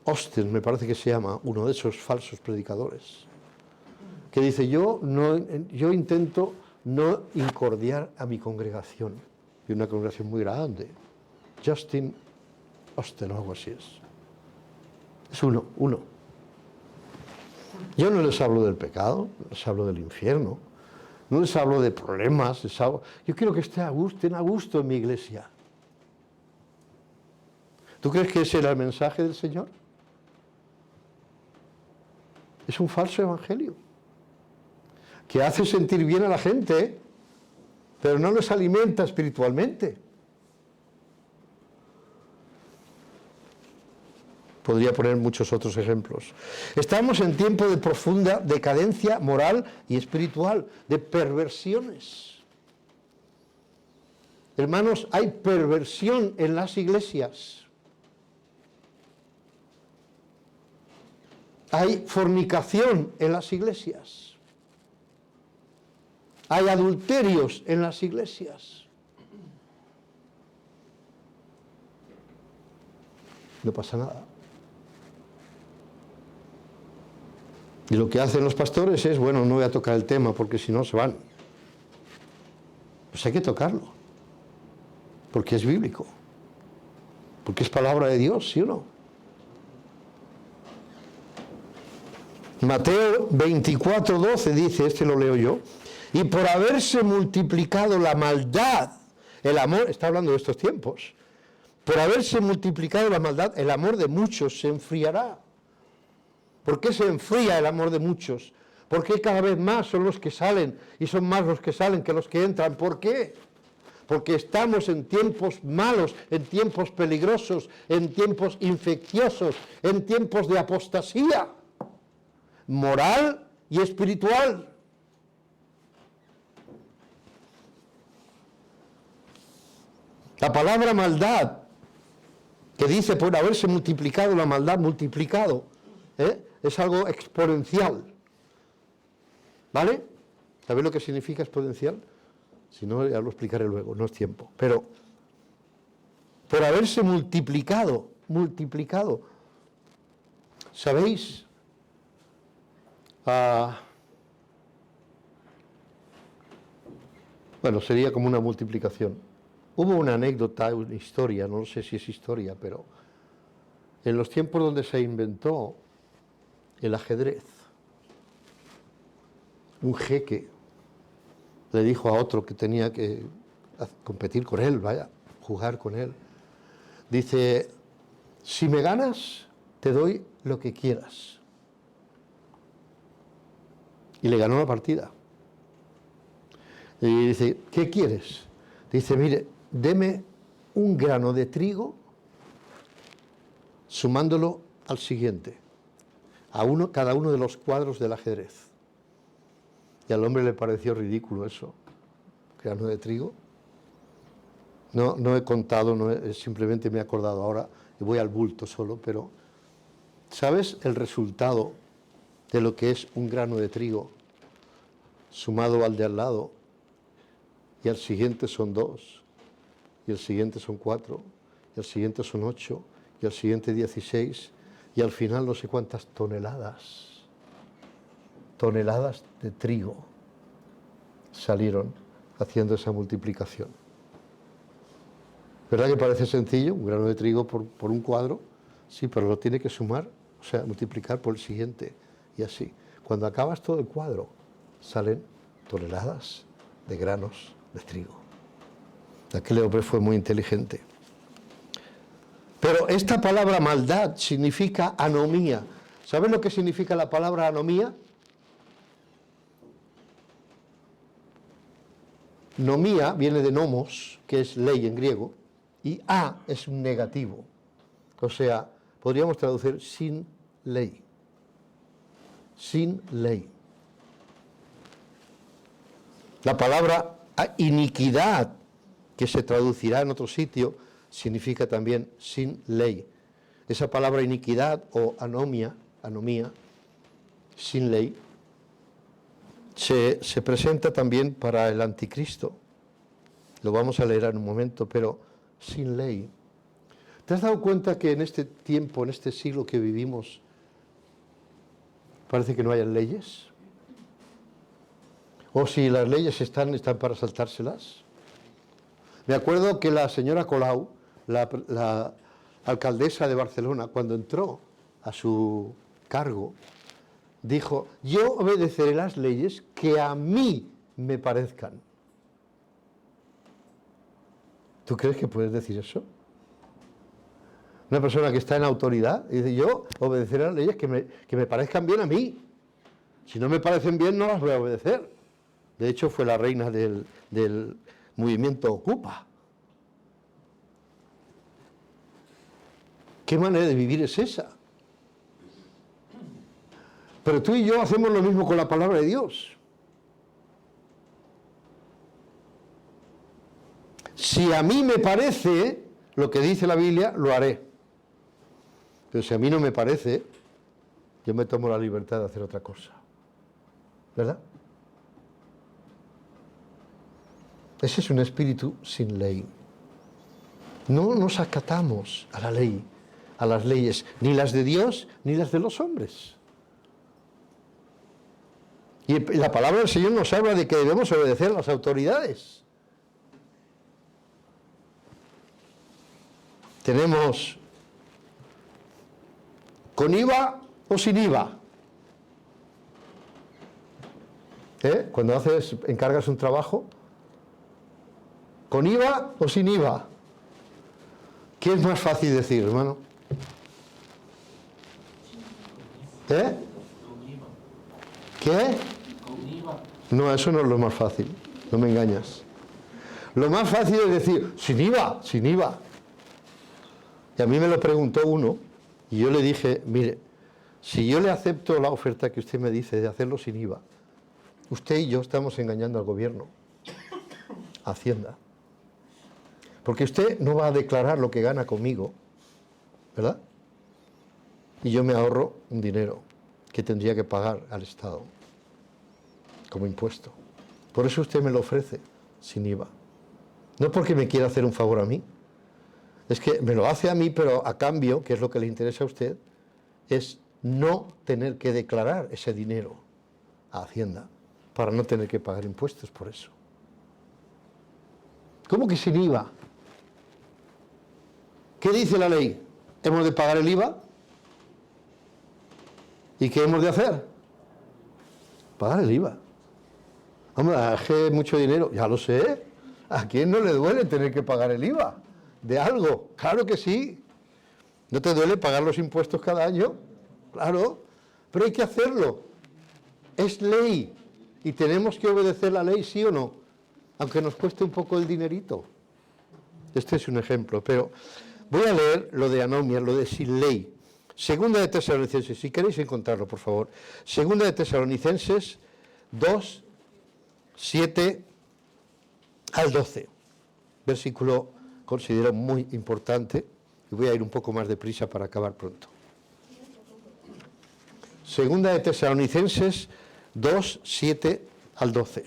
Austin, me parece que se llama, uno de esos falsos predicadores, que dice, yo intento no incordiar a mi congregación, y una congregación muy grande. Justin Austin o algo así es. Es uno. Yo no les hablo del pecado, les hablo del infierno, no les hablo de problemas, yo quiero que estén a gusto en mi iglesia. ¿Tú crees que ese era el mensaje del Señor? Es un falso evangelio que hace sentir bien a la gente, pero no les alimenta espiritualmente. Podría poner muchos otros ejemplos. Estamos en tiempo de profunda decadencia moral y espiritual, de perversiones. Hermanos, hay perversión en las iglesias. Hay fornicación en las iglesias. Hay adulterios en las iglesias. No pasa nada. Y lo que hacen los pastores es, bueno, no voy a tocar el tema porque si no se van. Pues hay que tocarlo. Porque es bíblico. Porque es palabra de Dios, ¿sí o no? Mateo 24:12 dice, este lo leo yo, y por haberse multiplicado la maldad, el amor, está hablando de estos tiempos, por haberse multiplicado la maldad, el amor de muchos se enfriará. ¿Por qué se enfría el amor de muchos? ¿Por qué cada vez más son los que salen y son más los que salen que los que entran? ¿Por qué? Porque estamos en tiempos malos, en tiempos peligrosos, en tiempos infecciosos, en tiempos de apostasía moral y espiritual. La palabra maldad, que dice por haberse multiplicado la maldad, multiplicado, es algo exponencial. ¿Vale? ¿Sabéis lo que significa exponencial? Si no, ya lo explicaré luego, no es tiempo. Pero, por haberse multiplicado, ¿sabéis? Bueno, sería como una multiplicación. Hubo una anécdota, una historia, no sé si es historia, pero en los tiempos donde se inventó el ajedrez, un jeque le dijo a otro que tenía que competir con él, jugar con él, dice, si me ganas, te doy lo que quieras. Y le ganó la partida. Y dice, ¿qué quieres? Dice, mire, deme un grano de trigo sumándolo al siguiente, cada uno de los cuadros del ajedrez. Y al hombre le pareció ridículo eso, grano de trigo. No he contado, simplemente me he acordado ahora, y voy al bulto solo, pero ¿sabes el resultado de lo que es un grano de trigo sumado al de al lado? Y al siguiente son 2, y al siguiente son 4, y al siguiente son 8, y al siguiente 16, y al final no sé cuántas toneladas de trigo salieron haciendo esa multiplicación. ¿Verdad que parece sencillo? Un grano de trigo por un cuadro, sí, pero lo tiene que sumar, o sea, multiplicar por el siguiente, y así. Cuando acabas todo el cuadro, salen toneladas de granos de trigo. Aquel hombre fue muy inteligente. Pero esta palabra maldad significa anomía. ¿Saben lo que significa la palabra anomía? Nomía viene de nomos, que es ley en griego, y a es un negativo. O sea, podríamos traducir sin ley. Sin ley. La palabra iniquidad, que se traducirá en otro sitio, significa también sin ley. Esa palabra iniquidad o anomía, sin ley, se presenta también para el anticristo. Lo vamos a leer en un momento, pero sin ley. ¿Te has dado cuenta que en este tiempo, en este siglo que vivimos, parece que no hayan leyes? O si las leyes están para saltárselas. Me acuerdo que la señora Colau, la alcaldesa de Barcelona, cuando entró a su cargo, dijo: yo obedeceré las leyes que a mí me parezcan. ¿Tú crees que puedes decir eso? Una persona que está en autoridad y dice: yo obedeceré las leyes que me parezcan bien a mí. Si no me parecen bien, no las voy a obedecer. De hecho, fue la reina del movimiento Ocupa. ¿Qué manera de vivir es esa? Pero tú y yo hacemos lo mismo con la palabra de Dios. Si a mí me parece lo que dice la Biblia, lo haré. Pero si a mí no me parece, yo me tomo la libertad de hacer otra cosa. ¿Verdad? Ese es un espíritu sin ley. No nos acatamos a la ley, a las leyes, ni las de Dios ni las de los hombres. Y la palabra del Señor nos habla de que debemos obedecer a las autoridades. Tenemos con IVA o sin IVA. Cuando encargas un trabajo, ¿con IVA o sin IVA? ¿Qué es más fácil decir, hermano? ¿Qué? No, eso no es lo más fácil, no me engañas. Lo más fácil es decir, sin IVA, sin IVA. Y a mí me lo preguntó uno, y yo le dije: mire, si yo le acepto la oferta que usted me dice de hacerlo sin IVA, usted y yo estamos engañando al gobierno, a Hacienda. Porque usted no va a declarar lo que gana conmigo, ¿verdad? Y yo me ahorro un dinero que tendría que pagar al Estado como impuesto. Por eso usted me lo ofrece sin IVA. No porque me quiera hacer un favor a mí. Es que me lo hace a mí, pero a cambio, que es lo que le interesa a usted, es no tener que declarar ese dinero a Hacienda para no tener que pagar impuestos por eso. ¿Cómo que sin IVA? ¿Qué dice la ley? ¿Hemos de pagar el IVA? ¿Y qué hemos de hacer? Pagar el IVA. Hombre, es que mucho dinero, ya lo sé. ¿A quién no le duele tener que pagar el IVA de algo? Claro que sí. ¿No te duele pagar los impuestos cada año? Claro, pero hay que hacerlo. Es ley y tenemos que obedecer la ley, ¿sí o no? Aunque nos cueste un poco el dinerito. Este es un ejemplo, pero voy a leer lo de anomia, lo de sin ley. Segunda de Tesalonicenses, si queréis encontrarlo, por favor. Segunda de Tesalonicenses 2, 7 al 12. Versículo considero muy importante y voy a ir un poco más deprisa para acabar pronto. Segunda de Tesalonicenses 2, 7 al 12.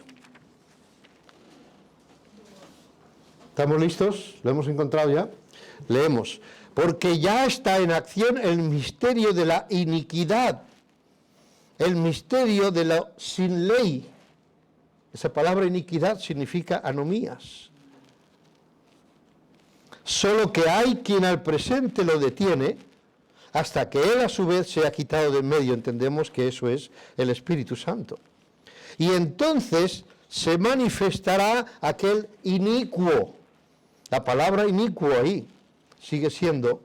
¿Estamos listos? ¿Lo hemos encontrado ya? Leemos: porque ya está en acción el misterio de la iniquidad, el misterio de la sin ley. Esa palabra iniquidad significa anomías. Solo que hay quien al presente lo detiene, hasta que él a su vez se ha quitado de en medio. Entendemos que eso es el Espíritu Santo. Y entonces se manifestará aquel inicuo. La palabra inicuo ahí sigue siendo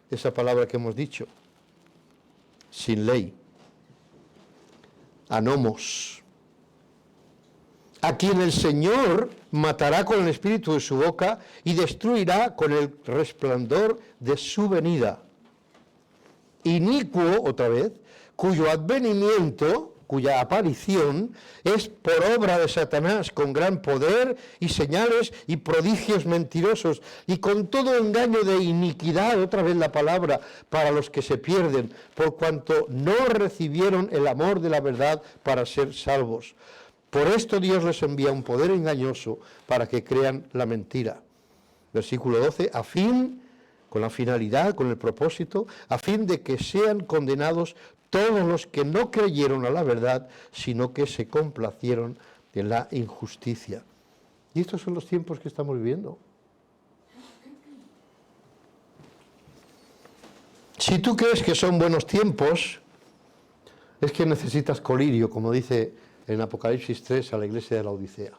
esa palabra que hemos dicho, sin ley, anomos, a quien el Señor matará con el espíritu de su boca y destruirá con el resplandor de su venida. Inicuo, otra vez, cuyo advenimiento, cuya aparición es por obra de Satanás, con gran poder y señales y prodigios mentirosos, y con todo engaño de iniquidad, otra vez la palabra, para los que se pierden, por cuanto no recibieron el amor de la verdad para ser salvos. Por esto Dios les envía un poder engañoso para que crean la mentira. Versículo 12, con la finalidad, con el propósito, a fin de que sean condenados todos los que no creyeron a la verdad, sino que se complacieron de la injusticia. Y estos son los tiempos que estamos viviendo. Si tú crees que son buenos tiempos, es que necesitas colirio, como dice en Apocalipsis 3 a la iglesia de la Odisea.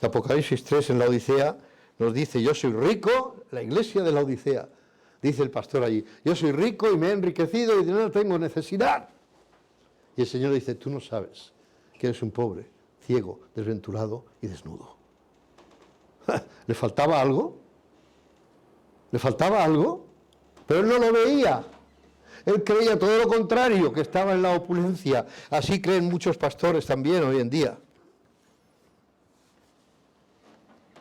Apocalipsis 3 en la Odisea nos dice, yo soy rico, la iglesia de la Odisea, dice el pastor allí, yo soy rico y me he enriquecido y no tengo necesidad. Y el Señor dice, tú no sabes que eres un pobre, ciego, desventurado y desnudo. ¿Le faltaba algo? ¿Le faltaba algo? Pero él no lo veía. Él creía todo lo contrario, que estaba en la opulencia. Así creen muchos pastores también hoy en día.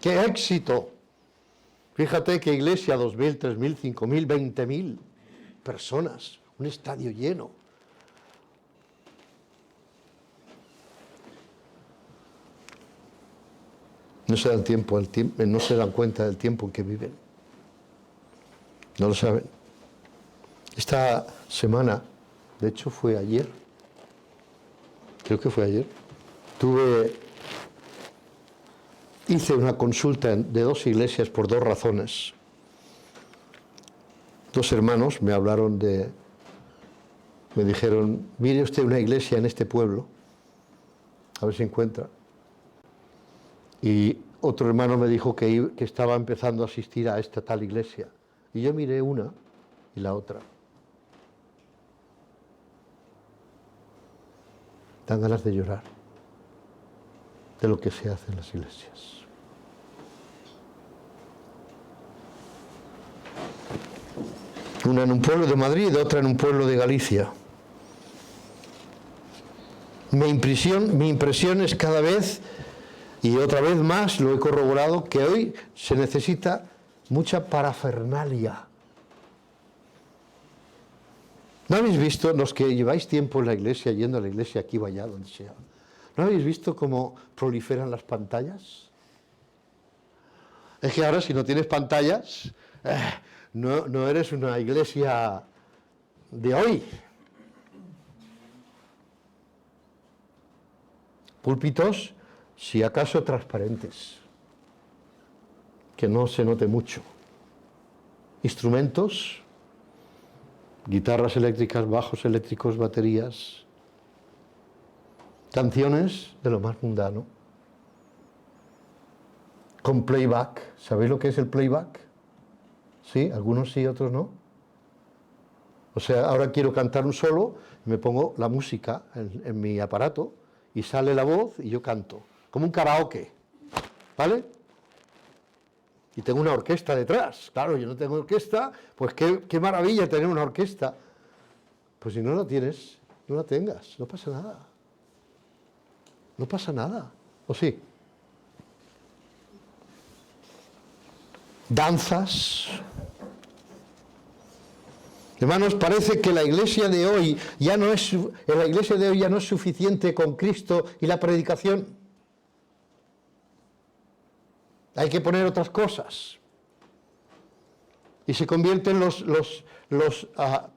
¡Qué éxito! Fíjate qué iglesia, 2.000, 3.000, 5.000, 20.000 personas, un estadio lleno. No se dan no se dan cuenta del tiempo en que viven. No lo saben. Esta semana, de hecho fue ayer, creo que fue ayer, hice una consulta de 2 iglesias por 2 razones. 2 hermanos me dijeron, mire usted una iglesia en este pueblo, a ver si encuentra. Y otro hermano me dijo que estaba empezando a asistir a esta tal iglesia. Y yo miré una y la otra. Dan ganas de llorar de lo que se hace en las iglesias. Una en un pueblo de Madrid y otra en un pueblo de Galicia. Mi impresión es cada vez, y otra vez más lo he corroborado, que hoy se necesita mucha parafernalia. ¿No habéis visto, los que lleváis tiempo en la iglesia, yendo a la iglesia aquí o allá, donde sea, ¿no habéis visto cómo proliferan las pantallas? Es que ahora si no tienes pantallas, no eres una iglesia de hoy. Púlpitos, si acaso transparentes, que no se note mucho. Instrumentos, guitarras eléctricas, bajos eléctricos, baterías, canciones de lo más mundano, con playback. ¿Sabéis lo que es el playback? Sí, algunos sí, otros no. O sea, ahora quiero cantar un solo, me pongo la música en mi aparato y sale la voz y yo canto, como un karaoke, ¿vale? Y tengo una orquesta detrás. Claro, yo no tengo orquesta, pues qué maravilla tener una orquesta. Pues si no la tienes, no la tengas, no pasa nada. No pasa nada, ¿o sí? Danzas. Hermanos, parece que la iglesia de hoy ya no es suficiente con Cristo y la predicación. Hay que poner otras cosas. Y se convierten los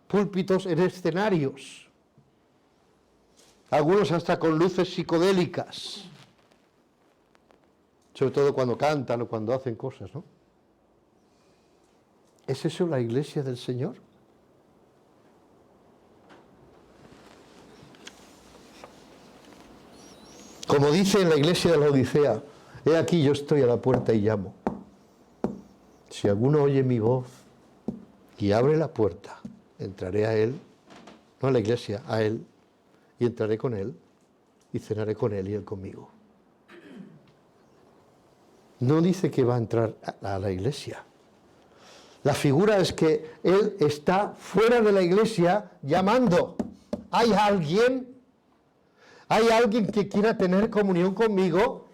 púlpitos en escenarios. Algunos hasta con luces psicodélicas. Sobre todo cuando cantan o cuando hacen cosas, ¿no? ¿Es eso la iglesia del Señor? Como dice en la iglesia de la Odisea, he aquí yo estoy a la puerta y llamo. Si alguno oye mi voz y abre la puerta, entraré a él, no a la iglesia, a él, y entraré con él y cenaré con él y él conmigo. No dice que va a entrar a la iglesia. La figura es que él está fuera de la iglesia llamando. ¿Hay alguien? ¿Hay alguien que quiera tener comunión conmigo?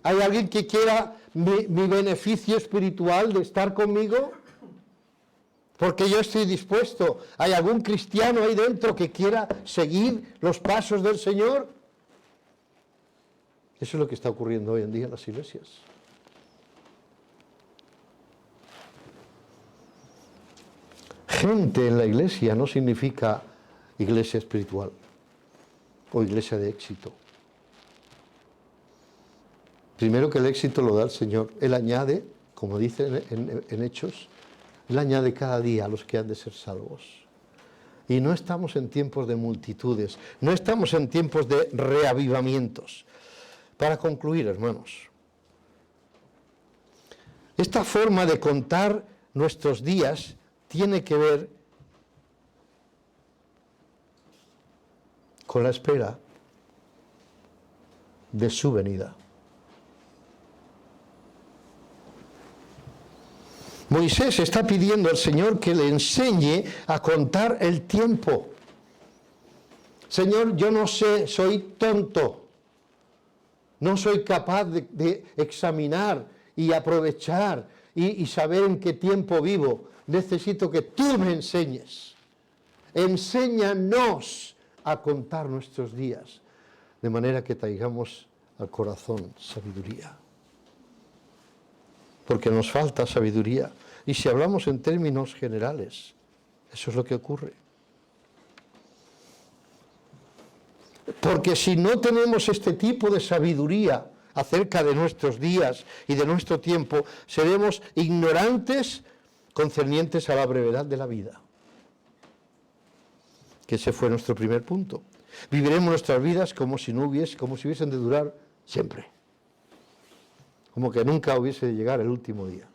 ¿Hay alguien que quiera mi beneficio espiritual de estar conmigo? porque yo estoy dispuesto. ¿Hay algún cristiano ahí dentro que quiera seguir los pasos del Señor? Eso es lo que está ocurriendo hoy en día en las iglesias. Gente en la iglesia no significa iglesia espiritual o iglesia de éxito. Primero que el éxito lo da el Señor. Él añade, como dice en Hechos, Él añade cada día a los que han de ser salvos. Y no estamos en tiempos de multitudes, no estamos en tiempos de reavivamientos. Para concluir, hermanos, esta forma de contar nuestros días tiene que ver con la espera de su venida. Moisés está pidiendo al Señor que le enseñe a contar el tiempo. Señor, yo no sé, soy tonto. No soy capaz de examinar y aprovechar y saber en qué tiempo vivo. Necesito que tú me enseñes. Enséñanos a contar nuestros días, de manera que traigamos al corazón sabiduría. Porque nos falta sabiduría. Y si hablamos en términos generales, eso es lo que ocurre. Porque si no tenemos este tipo de sabiduría acerca de nuestros días y de nuestro tiempo, seremos ignorantes concernientes a la brevedad de la vida. Que ese fue nuestro primer punto. Viviremos nuestras vidas como si hubiesen de durar siempre. Como que nunca hubiese de llegar el último día.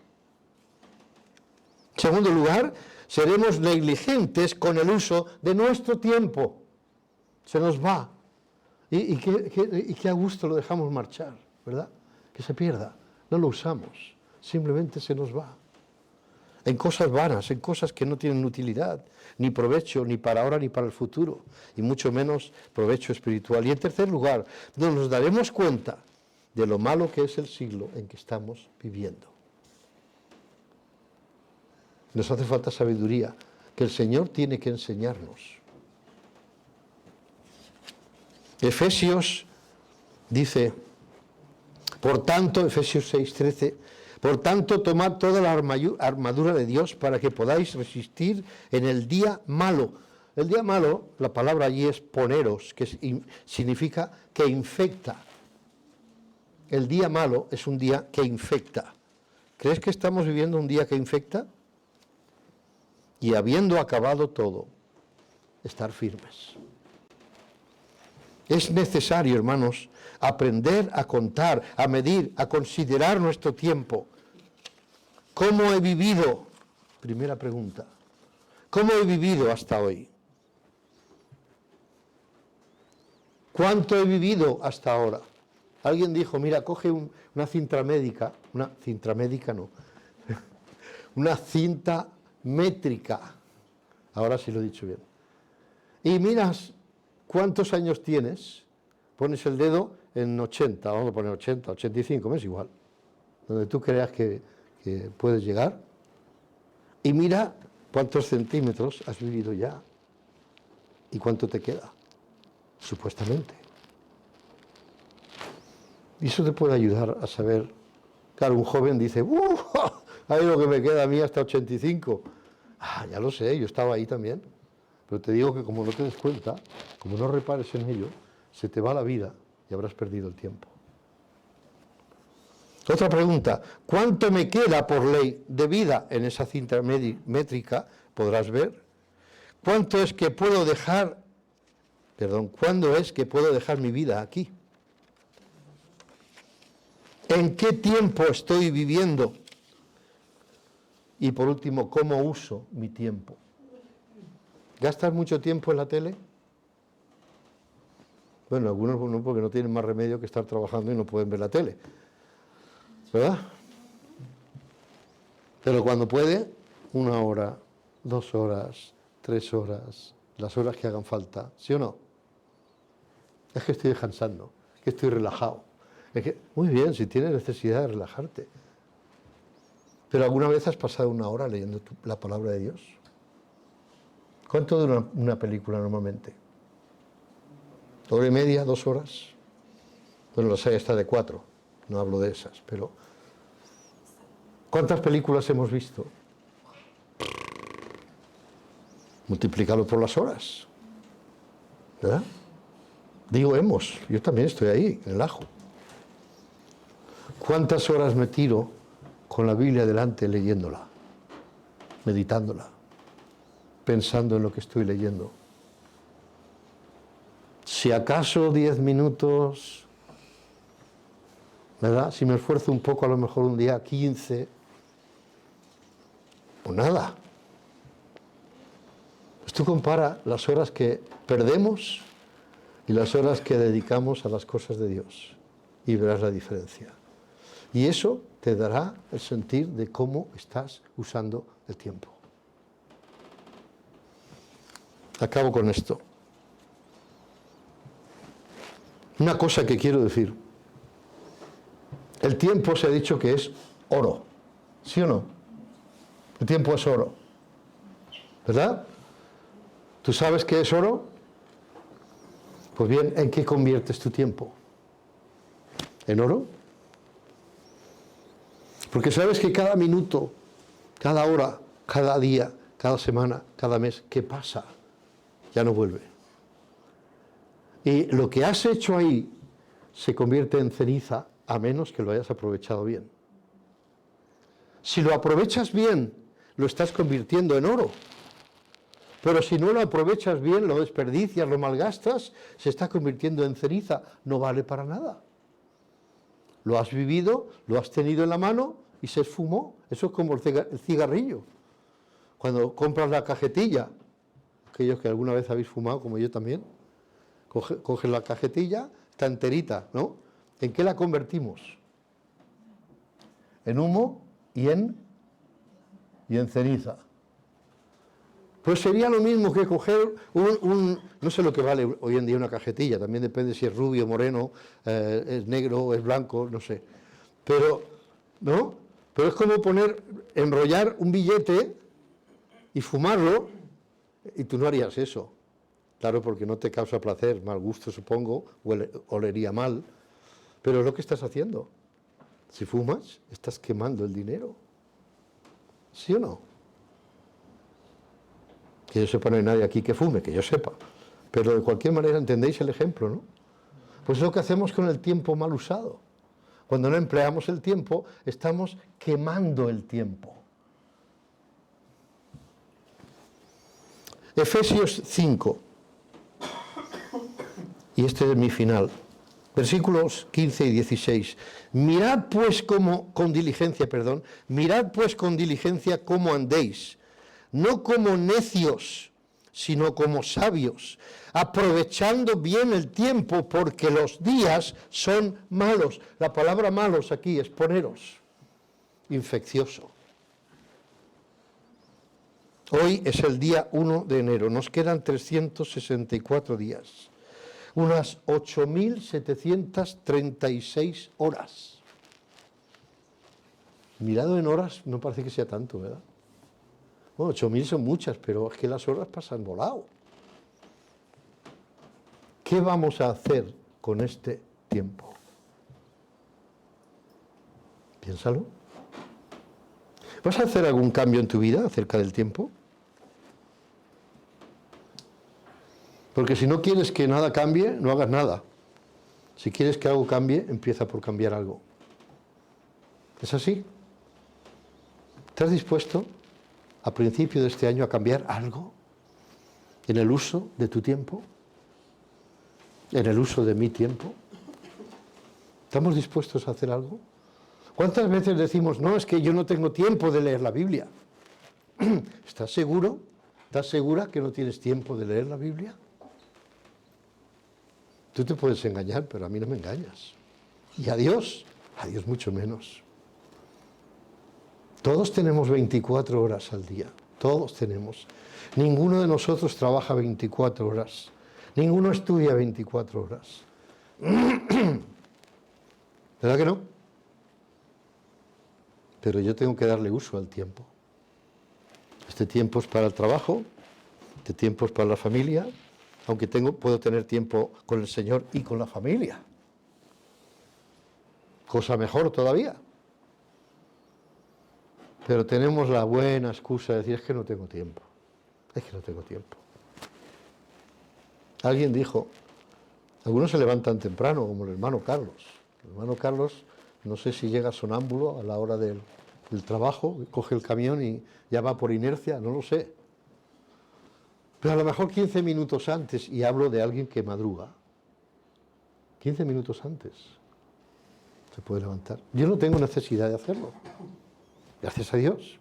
En segundo lugar, seremos negligentes con el uso de nuestro tiempo. Se nos va. Y qué a gusto lo dejamos marchar, ¿verdad? Que se pierda. No lo usamos. Simplemente se nos va. En cosas vanas, en cosas que no tienen utilidad, ni provecho, ni para ahora ni para el futuro, y mucho menos provecho espiritual. Y en tercer lugar, nos daremos cuenta de lo malo que es el siglo en que estamos viviendo. Nos hace falta sabiduría, que el Señor tiene que enseñarnos. Efesios dice, por tanto, Efesios 6:13, por tanto, tomad toda la armadura de Dios para que podáis resistir en el día malo. El día malo, la palabra allí es poneros, que significa que infecta. El día malo es un día que infecta. ¿Crees que estamos viviendo un día que infecta? Y habiendo acabado todo, estar firmes. Es necesario, hermanos, aprender a contar, a medir, a considerar nuestro tiempo. ¿Cómo he vivido? Primera pregunta. ¿Cómo he vivido hasta hoy? ¿Cuánto he vivido hasta ahora? Alguien dijo, mira, coge una cinta métrica, una cinta métrica, ahora sí lo he dicho bien, y miras cuántos años tienes, pones el dedo en 80, vamos a poner 80, 85, me es igual, donde tú creas que puedes llegar, y mira cuántos centímetros has vivido ya, y cuánto te queda, supuestamente. Y eso te puede ayudar a saber. Claro, un joven dice, hay lo que me queda a mí hasta 85. Ya lo sé, yo estaba ahí también. Pero te digo que como no te des cuenta, como no repares en ello, se te va la vida y habrás perdido el tiempo. Otra pregunta, ¿cuánto me queda por ley de vida en esa cinta métrica? Podrás ver. ¿Cuándo es que puedo dejar mi vida aquí? ¿En qué tiempo estoy viviendo? Y por último, ¿cómo uso mi tiempo? ¿Gastas mucho tiempo en la tele? Bueno, algunos no, porque no tienen más remedio que estar trabajando y no pueden ver la tele, ¿verdad? Pero cuando puede, 1 hora, 2 horas, 3 horas, las horas que hagan falta, ¿sí o no? Es que estoy descansando, es que estoy relajado. Muy bien, si tienes necesidad de relajarte. Pero ¿alguna vez has pasado 1 hora leyendo la palabra de Dios? ¿Cuánto dura una película normalmente? ¿Hora y media, 2 horas? Bueno, la saga está de 4, no hablo de esas, pero ¿cuántas películas hemos visto? Multiplícalo por las horas, ¿verdad? Digo hemos, yo también estoy ahí, en el ajo. ¿Cuántas horas me tiro con la Biblia delante leyéndola, meditándola, pensando en lo que estoy leyendo? Si acaso 10 minutos, ¿verdad? Si me esfuerzo un poco, a lo mejor un día 15, o nada. Pues tú compara las horas que perdemos y las horas que dedicamos a las cosas de Dios y verás la diferencia. Y eso te dará el sentir de cómo estás usando el tiempo. Acabo con esto. Una cosa que quiero decir. El tiempo se ha dicho que es oro. ¿Sí o no? El tiempo es oro. ¿Verdad? ¿Tú sabes qué es oro? Pues bien, ¿en qué conviertes tu tiempo? ¿En oro? Porque sabes que cada minuto, cada hora, cada día, cada semana, cada mes, ¿qué pasa? Ya no vuelve. Y lo que has hecho ahí se convierte en ceniza a menos que lo hayas aprovechado bien. Si lo aprovechas bien, lo estás convirtiendo en oro. Pero si no lo aprovechas bien, lo desperdicias, lo malgastas, se está convirtiendo en ceniza, no vale para nada. Lo has vivido, lo has tenido en la mano y se esfumó. Eso es como el cigarrillo. Cuando compras la cajetilla, aquellos que alguna vez habéis fumado, como yo también, coges la cajetilla, está enterita, ¿no? ¿En qué la convertimos? En humo y en ceniza. Pues sería lo mismo que coger no sé lo que vale hoy en día una cajetilla, también depende si es rubio, moreno, es negro, es blanco, no sé. Pero, ¿no? Pero es como enrollar un billete y fumarlo, y tú no harías eso. Claro, porque no te causa placer, mal gusto supongo, olería mal, pero es lo que estás haciendo. Si fumas, estás quemando el dinero. ¿Sí o no? Que yo sepa, no hay nadie aquí que fume, que yo sepa. Pero de cualquier manera entendéis el ejemplo, ¿no? Pues es lo que hacemos con el tiempo mal usado. Cuando no empleamos el tiempo, estamos quemando el tiempo. Efesios 5. Y este es mi final. Versículos 15 y 16. Mirad pues con diligencia cómo andéis, no como necios, sino como sabios, aprovechando bien el tiempo, porque los días son malos. La palabra malos aquí es poneros, infeccioso. Hoy es el día 1 de enero, nos quedan 364 días. Unas 8.736 horas. Mirado en horas, no parece que sea tanto, ¿verdad? Bueno, 8.000 son muchas, pero es que las horas pasan volado. ¿Qué vamos a hacer con este tiempo? Piénsalo. ¿Vas a hacer algún cambio en tu vida acerca del tiempo? Porque si no quieres que nada cambie, no hagas nada. Si quieres que algo cambie, empieza por cambiar algo. ¿Es así? ¿Estás dispuesto a principio de este año a cambiar algo en el uso de tu tiempo? ¿En el uso de mi tiempo? ¿Estamos dispuestos a hacer algo? ¿Cuántas veces decimos, no, es que yo no tengo tiempo de leer la Biblia? ¿Estás seguro? ¿Estás segura que no tienes tiempo de leer la Biblia? Tú te puedes engañar, pero a mí no me engañas. Y a Dios mucho menos. Todos tenemos 24 horas al día, todos tenemos. Ninguno de nosotros trabaja 24 horas, ninguno estudia 24 horas. ¿Verdad que no? Pero yo tengo que darle uso al tiempo. Este tiempo es para el trabajo, de tiempos para la familia, aunque puedo tener tiempo con el Señor y con la familia. Cosa mejor todavía. Pero tenemos la buena excusa de decir, es que no tengo tiempo. Es que no tengo tiempo. Alguien dijo, algunos se levantan temprano, como el hermano Carlos. El hermano Carlos, no sé si llega sonámbulo a la hora del trabajo, coge el camión y ya va por inercia, no lo sé. Pero a lo mejor 15 minutos antes, y hablo de alguien que madruga, 15 minutos antes se puede levantar. Yo no tengo necesidad de hacerlo, gracias a Dios.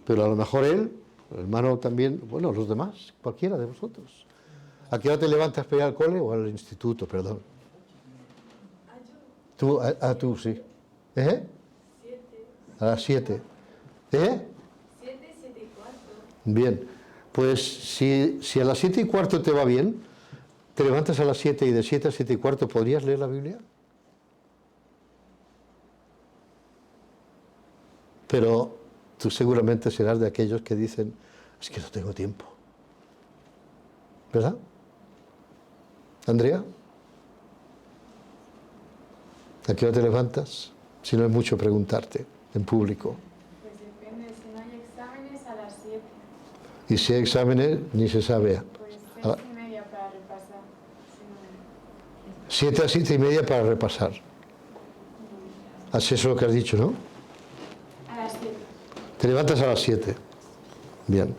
Pero a lo mejor él, el hermano también, bueno, los demás, cualquiera de vosotros. ¿A qué hora te levantas para ir al cole o al instituto, perdón? Tú, tú, sí. ¿Eh?
7.
A las 7. ¿Eh?
7, 7 y cuarto.
Bien, pues si a las 7 y cuarto te va bien, te levantas a las 7 y de 7 a 7 y cuarto, ¿podrías leer la Biblia? Pero tú seguramente serás de aquellos que dicen, es que no tengo tiempo. ¿Verdad? ¿Andrea? ¿A qué hora te levantas? Si no es mucho preguntarte en público.
Pues depende, si no hay exámenes a las 7.
Y si hay exámenes, ni se sabe.
Pues
Ah.
6:30 para repasar. Si
7 a 7 y media para repasar. Así es lo que has dicho, ¿no?
no, a las 7.
Te levantas a las 7. Bien.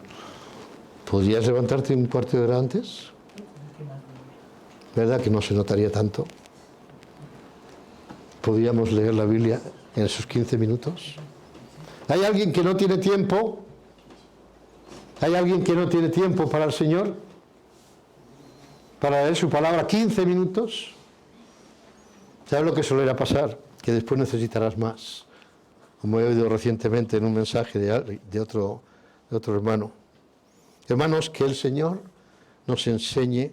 ¿Podrías levantarte un cuarto de hora antes? ¿Verdad que no se notaría tanto? ¿Podríamos leer la Biblia en esos 15 minutos? ¿Hay alguien que no tiene tiempo? ¿Hay alguien que no tiene tiempo para el Señor? Para leer su palabra 15 minutos. ¿Sabes lo que solera pasar? Que después necesitarás más. Como he oído recientemente en un mensaje de otro hermano. Hermanos, que el Señor nos enseñe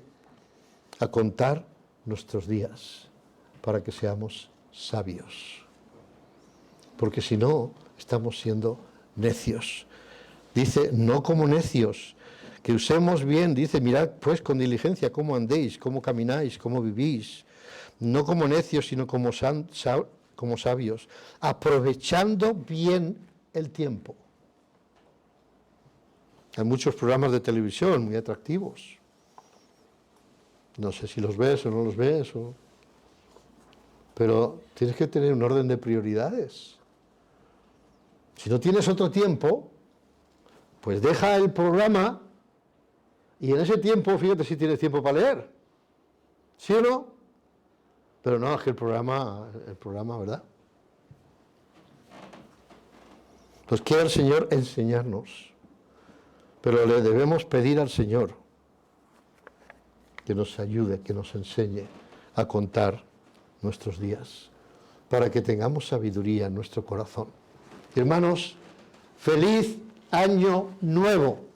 a contar nuestros días para que seamos sabios. Porque si no, estamos siendo necios. Dice, no como necios, que usemos bien, dice, mirad pues con diligencia cómo andéis, cómo camináis, cómo vivís. No como necios, sino como sabios, aprovechando bien el tiempo. Hay muchos programas de televisión muy atractivos. No sé si los ves o no los ves, pero tienes que tener un orden de prioridades. Si no tienes otro tiempo, pues deja el programa y en ese tiempo, fíjate si tienes tiempo para leer. ¿Sí o no? Pero no, es que el programa, ¿verdad? Pues quiere el Señor enseñarnos, pero le debemos pedir al Señor que nos ayude, que nos enseñe a contar nuestros días, para que tengamos sabiduría en nuestro corazón. Hermanos, feliz año nuevo.